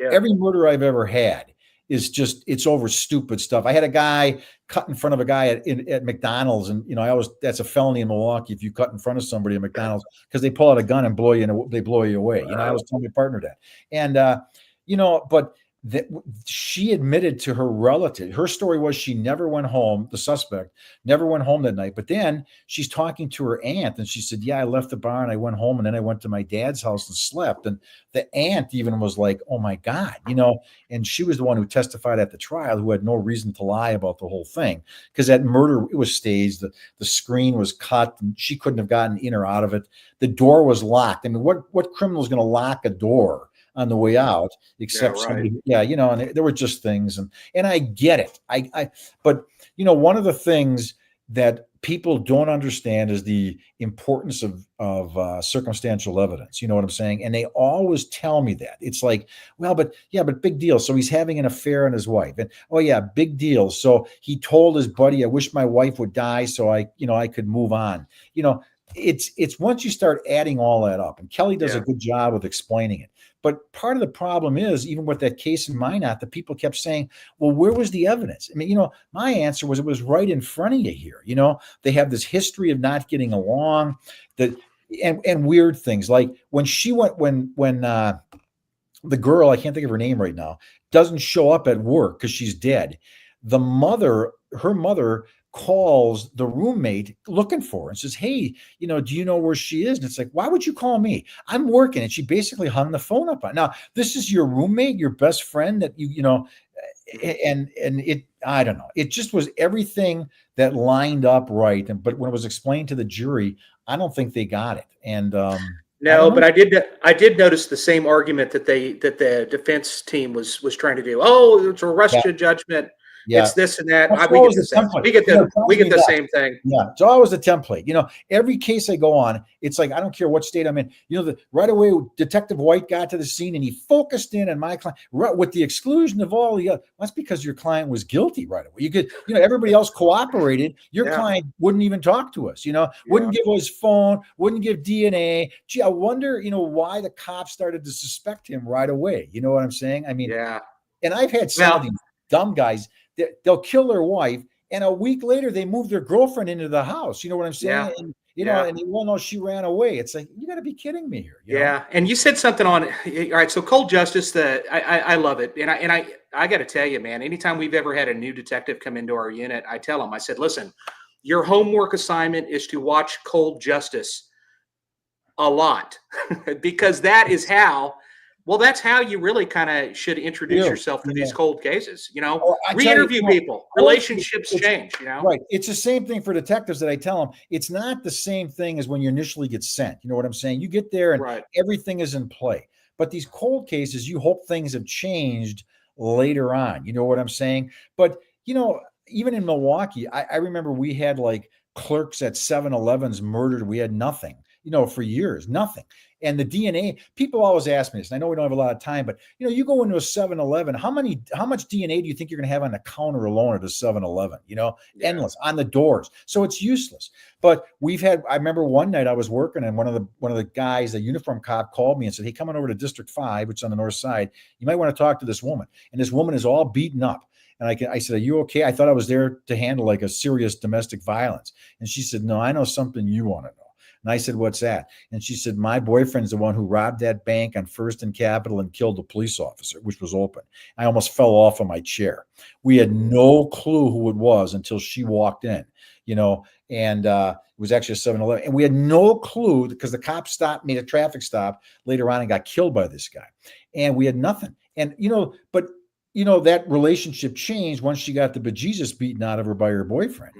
every murder I've ever had is just, it's over stupid stuff. I had a guy cut in front of a guy at McDonald's, and that's a felony in Milwaukee if you cut in front of somebody at McDonald's, because they pull out a gun and blow you away. I was telling my partner that, and but she admitted to her relative. Her story was she never went home. The suspect never went home that night. But then she's talking to her aunt, and she said, "Yeah, I left the bar and I went home, and then I went to my dad's house and slept." And the aunt even was like, "Oh my God," And she was the one who testified at the trial, who had no reason to lie about the whole thing, because that murder, it was staged. The screen was cut, and she couldn't have gotten in or out of it. The door was locked. I mean, what criminal is going to lock a door on the way out, except somebody, and there were just things, and I get it. But one of the things that people don't understand is the importance of circumstantial evidence. You know what I'm saying? And they always tell me that. It's like, well, but big deal. So he's having an affair on his wife, and oh yeah, big deal. So he told his buddy, "I wish my wife would die so I could move on." It's once you start adding all that up, and Kelly does a good job of explaining it. But part of the problem is, even with that case in Minot, the people kept saying, well, where was the evidence? I mean, my answer was, it was right in front of you here. They have this history of not getting along, and weird things. Like when the girl, I can't think of her name right now, doesn't show up at work because she's dead. Her mother calls the roommate looking for her and says, "Hey, do you know where she is?" And it's like, why would you call me? I'm working. And she basically hung the phone up on. Now, this is your roommate, your best friend that and it, I don't know. It just was everything that lined up right. But when it was explained to the jury, I don't think they got it. And no, but I did notice the same argument that the defense team was trying to do. Oh, it's a rush to judgment. Yeah. It's this and that. We get the same thing. Yeah. It's always a template. Every case I go on, it's like, I don't care what state I'm in. Right away, Detective White got to the scene and he focused in on my client with the exclusion of all the other. That's because your client was guilty right away. You could, everybody else cooperated. Your client wouldn't even talk to us, wouldn't give us phone, wouldn't give DNA. Gee, I wonder, why the cops started to suspect him right away. You know what I'm saying? I mean, and I've had some of these dumb guys. They'll kill their wife, and a week later they move their girlfriend into the house. You know what I'm saying? Yeah. And no, she ran away. It's like, you got to be kidding me here. You know? And you said something on. All right, so cold justice. I love it, and I got to tell you, man. Anytime we've ever had a new detective come into our unit, I tell them, I said, listen, your homework assignment is to watch Cold Justice a lot, because that is how. Well, that's how you really kind of should introduce yourself to these cold cases. Re-interview people. Relationships change. Right. It's the same thing for detectives that I tell them. It's not the same thing as when you initially get sent. You know what I'm saying? You get there and everything is in play. But these cold cases, you hope things have changed later on. You know what I'm saying? But even in Milwaukee, I remember we had like clerks at 7-Elevens murdered. We had nothing. For years, nothing. And the DNA, people always ask me this, and I know we don't have a lot of time, but you go into a 7-Eleven, how much DNA do you think you're going to have on the counter alone at a 7-Eleven? Endless on the doors. So it's useless. But I remember one night I was working, and one of the guys, the uniform cop, called me and said, "Hey, come on over to District 5, which is on the north side. You might want to talk to this woman." And this woman is all beaten up. And I said, "Are you okay?" I thought I was there to handle like a serious domestic violence. And she said, "No, I know something you want to know." And I said, "What's that?" And she said, "My boyfriend's the one who robbed that bank on First and Capitol and killed a police officer, which was open." I almost fell off of my chair. We had no clue who it was until she walked in, and it was actually a 7-Eleven. And we had no clue because the cop made a traffic stop later on and got killed by this guy. And we had nothing. And, but that relationship changed once she got the bejesus beaten out of her by her boyfriend.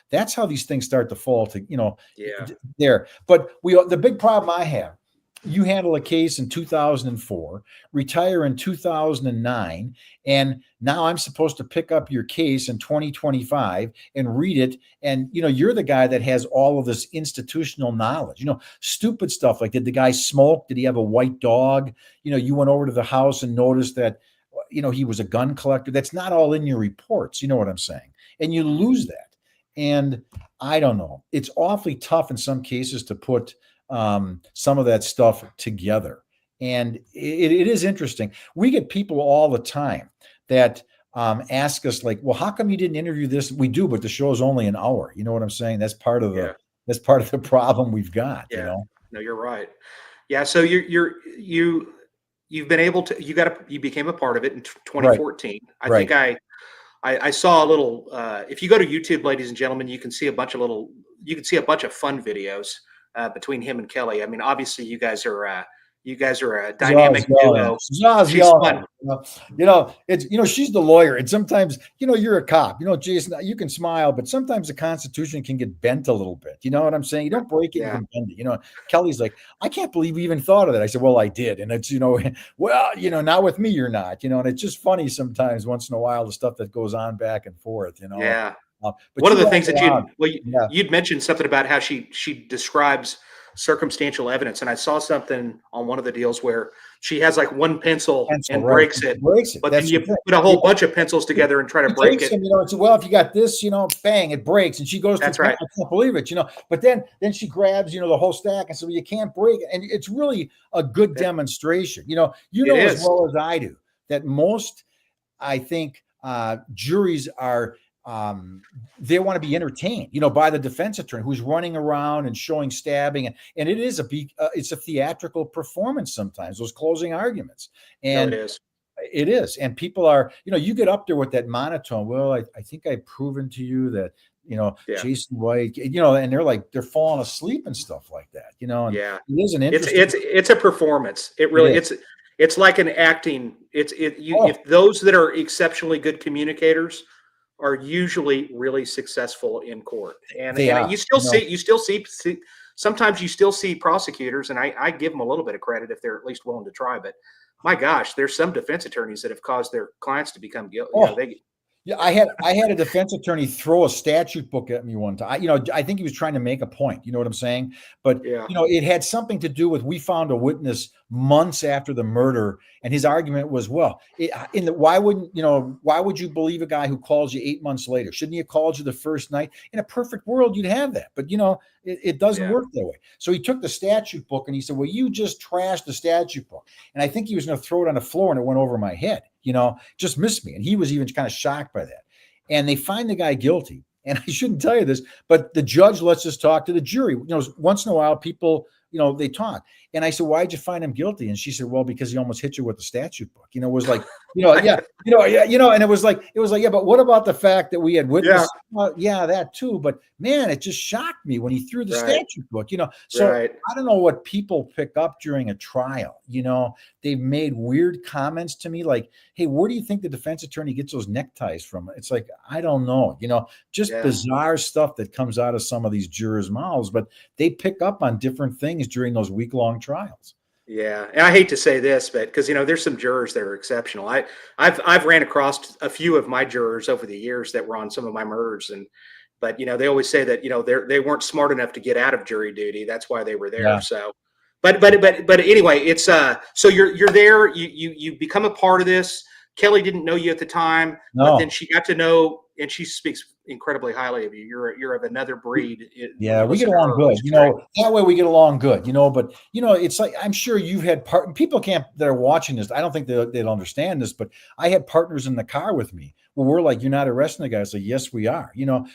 That's how these things start to fall to, there. But the big problem I have you handle a case in 2004, retire in 2009, and now I'm supposed to pick up your case in 2025 and read it. And, you're the guy that has all of this institutional knowledge, stupid stuff like, did the guy smoke? Did he have a white dog? You went over to the house and noticed that, he was a gun collector. That's not all in your reports. You know what I'm saying? And you lose that. And I don't know. It's awfully tough in some cases to put some of that stuff together. And it is interesting. We get people all the time that ask us like, well, how come you didn't interview this? We do, but the show's only an hour. You know what I'm saying? That's part of that's part of the problem we've got, No, you're right. Yeah. So you've been able to, you became a part of it in 2014. Right. I think I saw a little, if you go to YouTube, ladies and gentlemen, you can see a bunch of fun videos between him and Kelly. I mean, obviously you guys are a dynamic duo. She's fun. It's she's the lawyer, and sometimes you're a cop. Jason, you can smile, but sometimes the Constitution can get bent a little bit. You know what I'm saying? You don't break it, you can bend it. Kelly's like, I can't believe we even thought of that. I said, well, I did, and it's well, now with me, you're not. And it's just funny sometimes once in a while the stuff that goes on back and forth. Yeah. But one of the things that you'd mentioned something about how she describes circumstantial evidence, and I saw something on one of the deals where she has like one pencil and breaks it, but then you put a whole bunch of pencils together and try to break it. Well, if you got this, bang, it breaks, and she goes, "That's right, I can't believe it," But then she grabs, the whole stack, and so you can't break it, and it's really a good demonstration. You know as well as I do that most, I think, juries are. They want to be entertained, by the defense attorney who's running around and showing stabbing, and it is it's a theatrical performance sometimes, those closing arguments, and it is, and people are, you get up there with that monotone. Well, I think I've proven to you that, Jason White, and they're falling asleep and stuff like that, and it is an interesting. It's a performance. It really it's like an acting. If those that are exceptionally good communicators are usually really successful in court, and you still see sometimes you still see prosecutors, and I give them a little bit of credit if they're at least willing to try. But my gosh, there's some defense attorneys that have caused their clients to become guilty. I had a defense attorney throw a statute book at me one time. I think he was trying to make a point. You know what I'm saying? But it had something to do with, we found a witness months after the murder, and his argument was, well, why would you believe a guy who calls you 8 months later? Shouldn't he have called you the first night? In a perfect world, you'd have that, but it doesn't work that way. So he took the statute book and he said, well, you just trashed the statute book. And I think he was going to throw it on the floor, and it went over my head, just missed me. And he was even kind of shocked by that. And they find the guy guilty. And I shouldn't tell you this, but the judge lets us talk to the jury. Once in a while, people, they talk. And I said, why'd you find him guilty? And she said, well, because he almost hit you with the statute book. It was like, and it was like, yeah, but what about the fact that we had witnesses? Well, that too. But man, it just shocked me when he threw the statute book, So I don't know what people pick up during a trial. They've made weird comments to me like, hey, where do you think the defense attorney gets those neckties from? It's like, I don't know, just bizarre stuff that comes out of some of these jurors' mouths, but they pick up on different things during those week-long trials. Yeah. And I hate to say this, but because, there's some jurors that are exceptional. I've ran across a few of my jurors over the years that were on some of my murders. But they always say that, they weren't smart enough to get out of jury duty. That's why they were there. Yeah. So, but anyway, it's, so you're there, you become a part of this. Kelly didn't know you at the time, but then she got to know, and she speaks incredibly highly of you. You're of another breed. Yeah, we get along good. That way we get along good. But it's like, I'm sure you've had people that are watching this. I don't think they'll understand this, but I had partners in the car with me. Well, we're like, you're not arresting the guy. I say, yes, we are.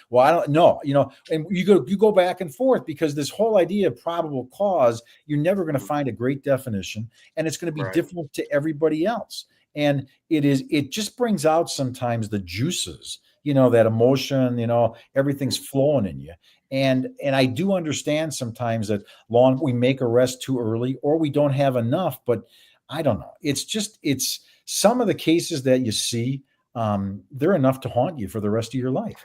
Well, I don't know. And you go back and forth, because this whole idea of probable cause, you're never going to find a great definition, and it's going to be different to everybody else. And it just brings out sometimes the juices, that emotion, everything's flowing in you. And I do understand sometimes that we make arrests too early, or we don't have enough, but I don't know. It's some of the cases that you see, they're enough to haunt you for the rest of your life.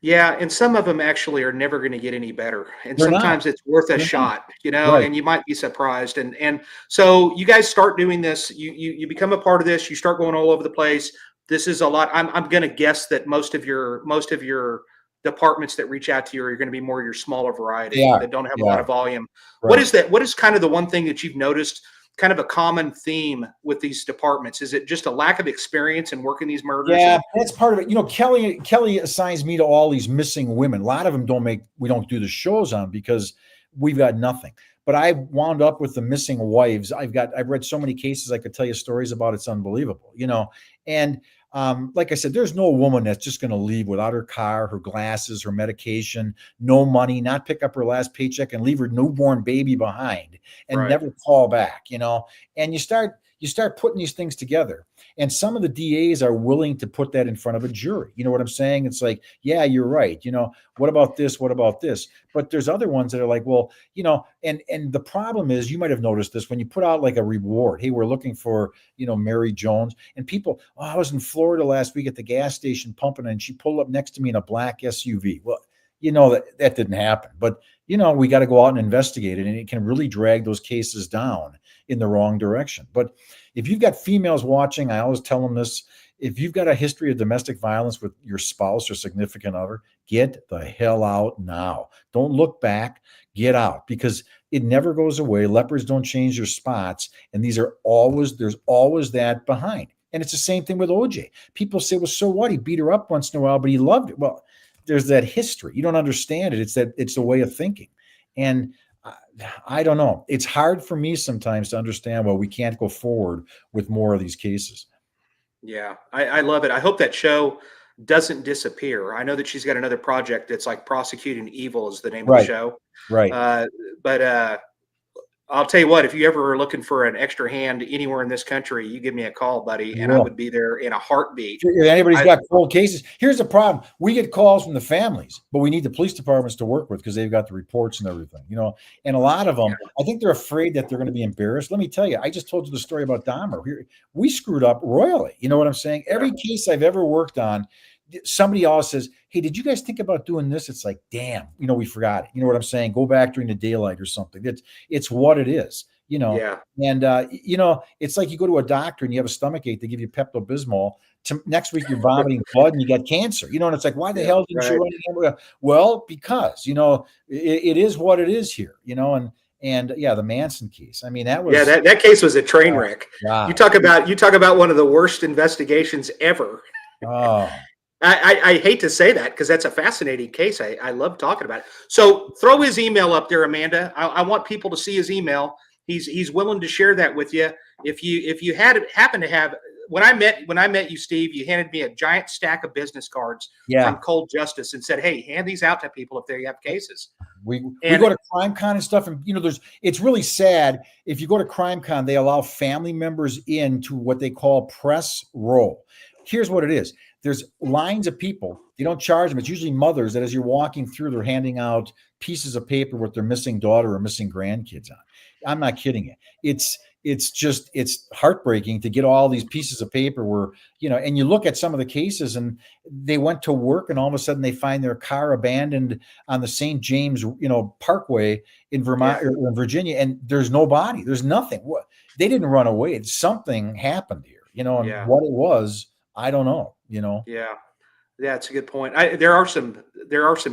Yeah, and some of them actually are never going to get any better. And They're not. sometimes it's worth a They're not. shot, Right. and you might be surprised. And so you guys start doing this, you become a part of this, you start going all over the place. This is a lot. I'm going to guess that most of your departments that reach out to you are going to be more your smaller variety Yeah. that don't have a lot Yeah. of volume. What Right. is that? What is kind of the one thing that you've noticed, kind of a common theme with these departments? Is it just a lack of experience in working these murders? Yeah, And that's part of it. Kelly assigns me to all these missing women. A lot of them we don't do the shows on because we've got nothing. But I wound up with the missing wives. I've read so many cases I could tell you stories about. It's unbelievable. And like I said, there's no woman that's just going to leave without her car, her glasses, her medication, no money, not pick up her last paycheck and leave her newborn baby behind and right. never call back. And you start putting these things together. And some of the DAs are willing to put that in front of a jury. You know what I'm saying? It's like, yeah, you're right. What about this? What about this? But there's other ones that are like, well, and the problem is, you might have noticed this when you put out like a reward. Hey, we're looking for, Mary Jones, and people, oh, I was in Florida last week at the gas station pumping, and she pulled up next to me in a black SUV. Well, that didn't happen. But we got to go out and investigate it, and it can really drag those cases down in the wrong direction. But if you've got females watching, I always tell them this: if you've got a history of domestic violence with your spouse or significant other, get the hell out now. Don't look back. Get out, because it never goes away. Lepers don't change their spots, and there's always that behind. And it's the same thing with OJ. People say, well, so what? He beat her up once in a while, but he loved it. Well, there's that history. You don't understand it. It's the way of thinking. And I don't know. It's hard for me sometimes to understand why we can't go forward with more of these cases. Yeah, I love it. I hope that show doesn't disappear. I know that she's got another project that's like Prosecuting Evil is the name of the Right. show. Right. But I'll tell you what, if you ever are looking for an extra hand anywhere in this country, you give me a call, buddy, and I Yeah. would be there in a heartbeat. If anybody's I, got cold cases, here's the problem. We get calls from the families, but we need the police departments to work with because they've got the reports and everything. And a lot of them, I think they're afraid that they're going to be embarrassed. Let me tell you, I just told you the story about Dahmer. We screwed up royally. You know what I'm saying? Every case I've ever worked on, somebody else says, hey, did you guys think about doing this? It's like, damn, we forgot it. You know what I'm saying? Go back during the daylight or something. It's what it is. yeah, And it's like you go to a doctor and you have a stomach ache, they give you Pepto-Bismol. Next week you're vomiting blood and you got cancer. And it's like, why the hell didn't you run it? Well, because it is what it is here. And yeah, the Manson case. I mean, that was that case was a train wreck. God. You talk about one of the worst investigations ever. Oh. I hate to say that because that's a fascinating case. I love talking about it. So throw his email up there, Amanda. I want people to see his email. He's willing to share that with you. If you happen to have, when I met you, Steve, you handed me a giant stack of business cards from Cold Justice and said, "Hey, hand these out to people if they have cases." We go to CrimeCon and stuff, and it's really sad. If you go to CrimeCon, they allow family members into what they call press row. Here's what it is. There's lines of people. They don't charge them. It's usually mothers that as you're walking through, they're handing out pieces of paper with their missing daughter or missing grandkids on. I'm not kidding you. It's heartbreaking to get all these pieces of paper where, and you look at some of the cases and they went to work and all of a sudden they find their car abandoned on the St. James, Parkway in Vermont or in Virginia. And there's no body. There's nothing. They didn't run away. Something happened here, and what it was, I don't know, Yeah, that's a good point. There are some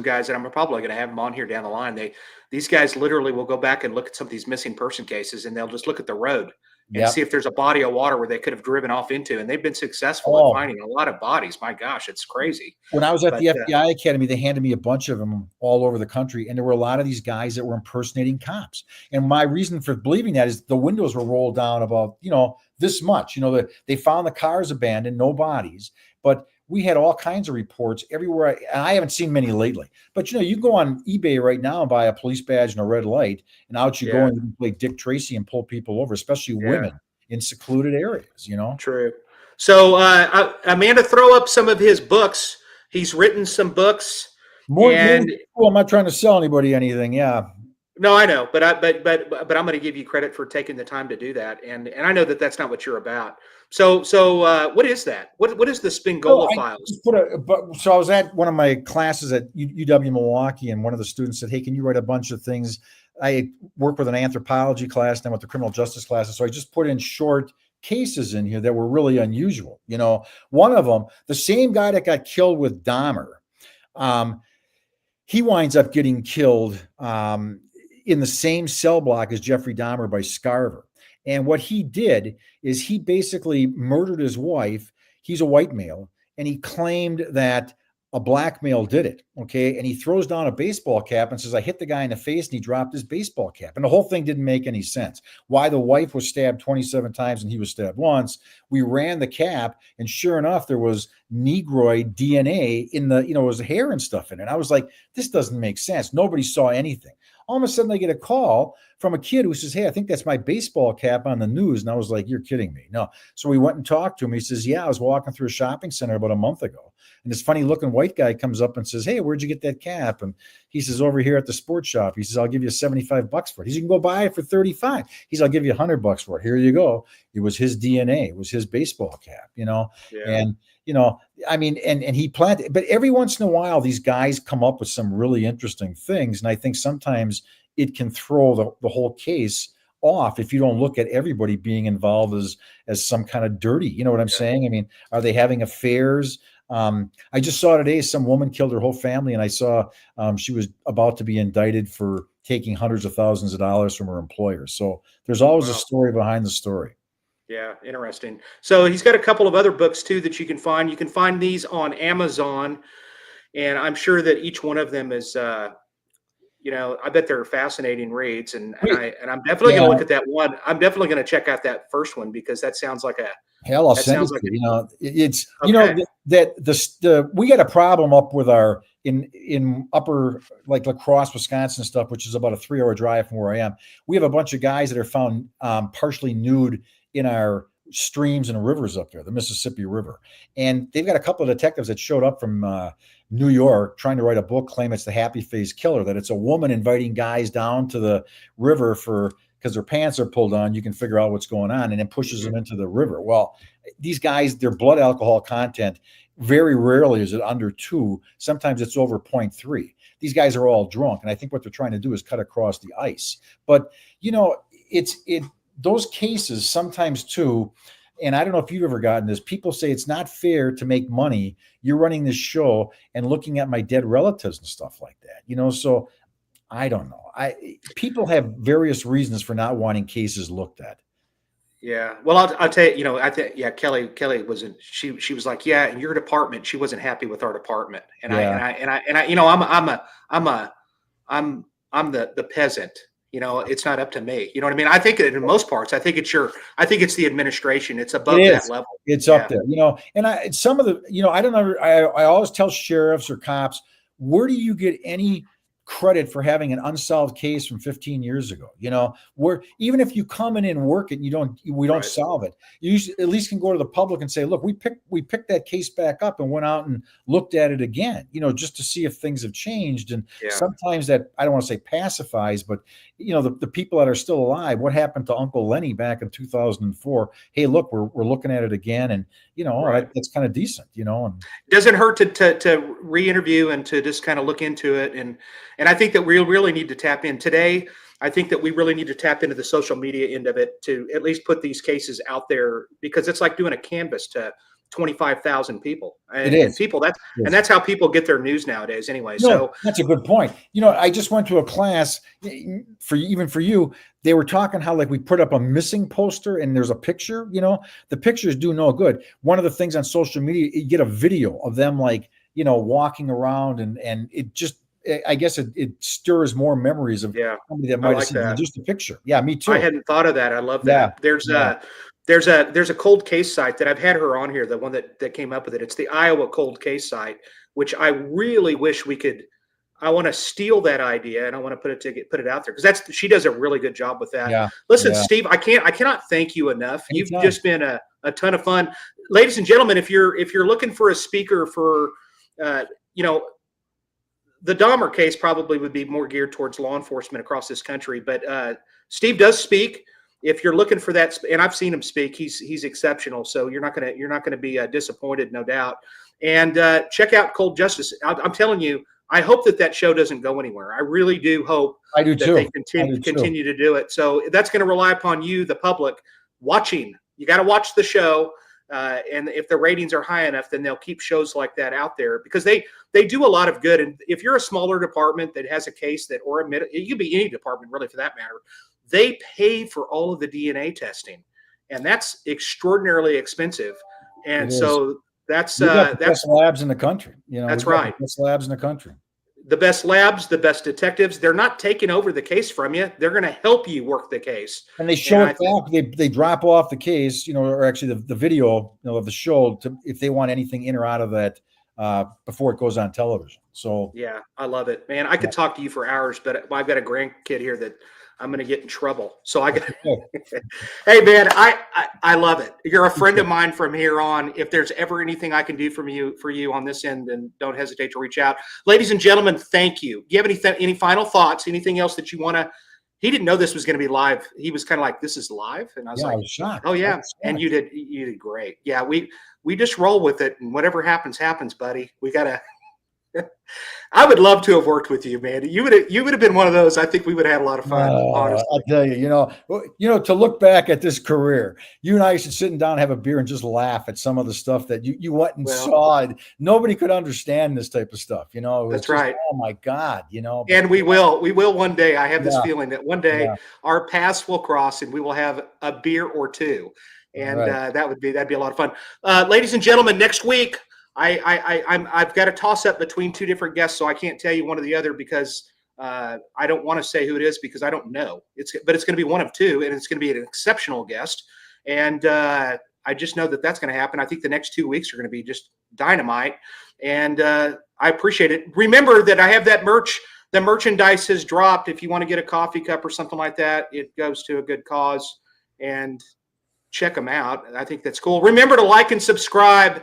guys that I'm probably going to have them on here down the line. These guys literally will go back and look at some of these missing person cases, and they'll just look at the road and see if there's a body of water where they could have driven off into. And they've been successful at finding a lot of bodies. My gosh, it's crazy. When I was at the FBI Academy, they handed me a bunch of them all over the country. And there were a lot of these guys that were impersonating cops. And my reason for believing that is the windows were rolled down about, this much, they found the cars abandoned, no bodies, but we had all kinds of reports everywhere. I haven't seen many lately, but you go on eBay right now and buy a police badge and a red light, and out you go and you play Dick Tracy and pull people over, especially women in secluded areas. True. So Amanda, throw up some of his books. He's written some books. I'm not trying to sell anybody anything. Yeah. No, I know, but I'm going to give you credit for taking the time to do that, and I know that that's not what you're about. So what is that? What is the So Spingola I files? just so I was at one of my classes at UW Milwaukee, and one of the students said, "Hey, can you write a bunch of things?" I work with an anthropology class, then with the criminal justice classes, so I just put in short cases in here that were really unusual. One of them, the same guy that got killed with Dahmer, um, he winds up getting killed in the same cell block as Jeffrey Dahmer by Scarver. And what he did is he basically murdered his wife. He's a white male, and he claimed that a black male did it. Okay. And he throws down a baseball cap and says, I hit the guy in the face, and he dropped his baseball cap. And the whole thing didn't make any sense. Why the wife was stabbed 27 times and he was stabbed once. We ran the cap, and sure enough, there was Negroid DNA in the, it was hair and stuff in it. And I was like, this doesn't make sense. Nobody saw anything. All of a sudden I get a call from a kid who says, hey, I think that's my baseball cap on the news. And I was like, you're kidding me. No. So we went and talked to him. He says, yeah, I was walking through a shopping center about a month ago. And this funny looking white guy comes up and says, hey, where'd you get that cap? And he says, over here at the sports shop. He says, I'll give you $75 for it. He says, you can go buy it for 35. He says, I'll give you $100 for it. Here you go. It was his DNA. It was his baseball cap, Yeah. And, I mean, and he planted, but every once in a while, these guys come up with some really interesting things. And I think sometimes it can throw the whole case off if you don't look at everybody being involved as some kind of dirty, you know what I'm saying? I mean, are they having affairs? I just saw today some woman killed her whole family, and I saw she was about to be indicted for taking hundreds of thousands of dollars from her employer. So there's always a story behind the story. Yeah, interesting. So he's got a couple of other books too that you can find. You can find these on Amazon, and I'm sure that each one of them is, I bet they're fascinating reads, and I'm definitely going to look at that one. I'm definitely going to check out that first one because that sounds like hell. I'll send it to you. It's okay. We got a problem up with our in upper like La Crosse, Wisconsin stuff, which is about a 3-hour drive from where I am. We have a bunch of guys that are found partially nude in our streams and rivers up there, the Mississippi River. And they've got a couple of detectives that showed up from New York trying to write a book, claim it's the Happy Face Killer, that it's a woman inviting guys down to the river because their pants are pulled on. You can figure out what's going on, and then pushes them into the river. Well, these guys, their blood alcohol content, very rarely is it under 2. Sometimes it's over 0.3. These guys are all drunk. And I think what they're trying to do is cut across the ice. But, those cases sometimes too, and I don't know if you've ever gotten this, people say it's not fair to make money. You're running this show and looking at my dead relatives and stuff like that, so I don't know. People have various reasons for not wanting cases looked at. Yeah. Well, I'll tell you, I think, Kelly wasn't, she was like, yeah, in your department, she wasn't happy with our department. And I'm the peasant. It's not up to me. You know what I mean? I think in most parts, I think it's the administration. It's above that level. It's up there, and some of the, I don't know. I always tell sheriffs or cops, where do you get any credit for having an unsolved case from 15 years ago? Where even if you come in and work it and we don't solve it, you at least can go to the public and say, look, we picked that case back up and went out and looked at it again, just to see if things have changed. And sometimes that, I don't want to say pacifies, but the people that are still alive, what happened to Uncle Lenny back in 2004? Hey, look, we're looking at it again. And that's kind of decent, and it doesn't hurt to re-interview and to just kind of look into it. And I think that we really need to tap in today. I think that we really need to tap into the social media end of it to at least put these cases out there, because it's like doing a canvas to 25,000 people. And it is. That's how people get their news nowadays anyway. So that's a good point. I just went to a class for you. They were talking how, like, we put up a missing poster and there's a picture, the pictures do no good. One of the things on social media, you get a video of them, like, walking around and it just, I guess it stirs more memories of somebody that might have seen that. Just a picture. Yeah, me too. I hadn't thought of that. I love that. There's a cold case site that I've had her on here, the one that came up with it. It's the Iowa cold case site, which I really wish we could. I want to steal that idea and I want to put it out there, because she does a really good job with that. Listen, Steve, I cannot thank you enough. You've just been a ton of fun. Ladies and gentlemen, if you're looking for a speaker for the Dahmer case probably would be more geared towards law enforcement across this country. But Steve does speak. If you're looking for that, and I've seen him speak, he's exceptional. So you're not gonna be disappointed, no doubt. And check out Cold Justice. I'm telling you, I hope that show doesn't go anywhere. I really do hope I do that too. they continue to do it. So that's going to rely upon you, the public, watching. You got to watch the show. And if the ratings are high enough, then they'll keep shows like that out there, because they do a lot of good. And if you're a smaller department that has a case that, or it could be any department really for that matter, they pay for all of the DNA testing, and that's extraordinarily expensive. And so that's the best labs in the country. That's right. The best labs in the country. The best labs, the best detectives. They're not taking over the case from you. They're going to help you work the case. And they show it back. They drop off the case, or actually the video, of the show, if they want anything in or out of that before it goes on television. So yeah, I love it, man. I could talk to you for hours, but I've got a grandkid here that I'm going to get in trouble. So I got, hey man, I love it. You're a friend of mine from here on. If there's ever anything I can do for you on this end, then don't hesitate to reach out. Ladies and gentlemen, thank you. Do you have any final thoughts? Anything else that you want to? He didn't know this was going to be live. He was kind of like, "This is live," and I was like, I was shocked. "Oh yeah," and you did great. Yeah, we just roll with it, and whatever happens, happens, buddy. We gotta. I would love to have worked with you, man. You would have been one of those. I think we would have had a lot of fun. Honestly, I'll tell you, to look back at this career, you and I used to sit down and have a beer and just laugh at some of the stuff that you went and saw. Nobody could understand this type of stuff. That's right. Oh my God, And we will one day. I have this feeling that one day our paths will cross and we will have a beer or two, and that'd be a lot of fun. Ladies and gentlemen, next week. I've got a toss up between two different guests, so I can't tell you one or the other because I don't want to say who it is because I don't know. But it's going to be one of two, and it's going to be an exceptional guest. And I just know that's going to happen. I think the next 2 weeks are going to be just dynamite, and I appreciate it. Remember that I have that merch. The merchandise has dropped. If you want to get a coffee cup or something like that, it goes to a good cause. And check them out. I think that's cool. Remember to like and subscribe.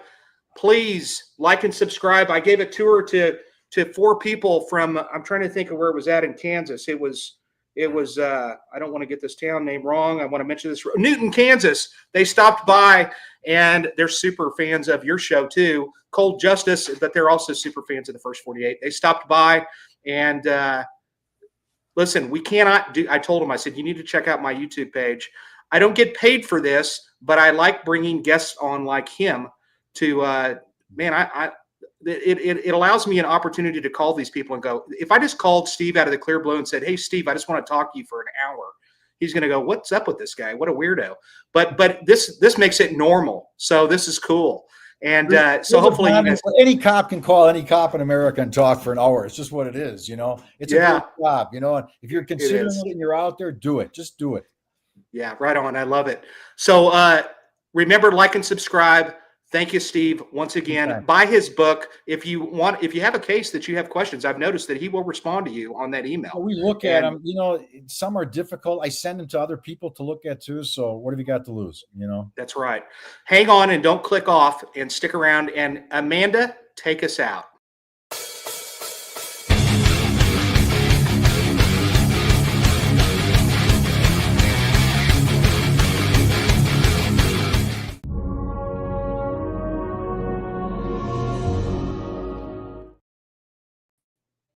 Please like and subscribe. I gave a tour to 4 people from, I'm trying to think of where it was at in Kansas. It was I don't want to get this town name wrong. I want to mention this. Newton, Kansas. They stopped by and they're super fans of your show too. Cold Justice, but they're also super fans of the First 48. They stopped by and listen, we cannot do, I told them, I said, you need to check out my YouTube page. I don't get paid for this, but I like bringing guests on like him to it allows me an opportunity to call these people and go, if I just called Steve out of the clear blue and said, hey Steve, I just want to talk to you for an hour, he's going to go, what's up with this guy? What a weirdo. But this makes it normal. So this is cool. And so hopefully any cop can call any cop in America and talk for an hour. It's just what it is. It's a great job, and if you're considering it and you're out there, do it. Just do it. Yeah, right on. I love it. So remember, like and subscribe. Thank you, Steve. Once again, buy his book. If you have a case that you have questions, I've noticed that he will respond to you on that email. We look at them, some are difficult. I send them to other people to look at too. So what have you got to lose? That's right. Hang on and don't click off and stick around. And Amanda, take us out.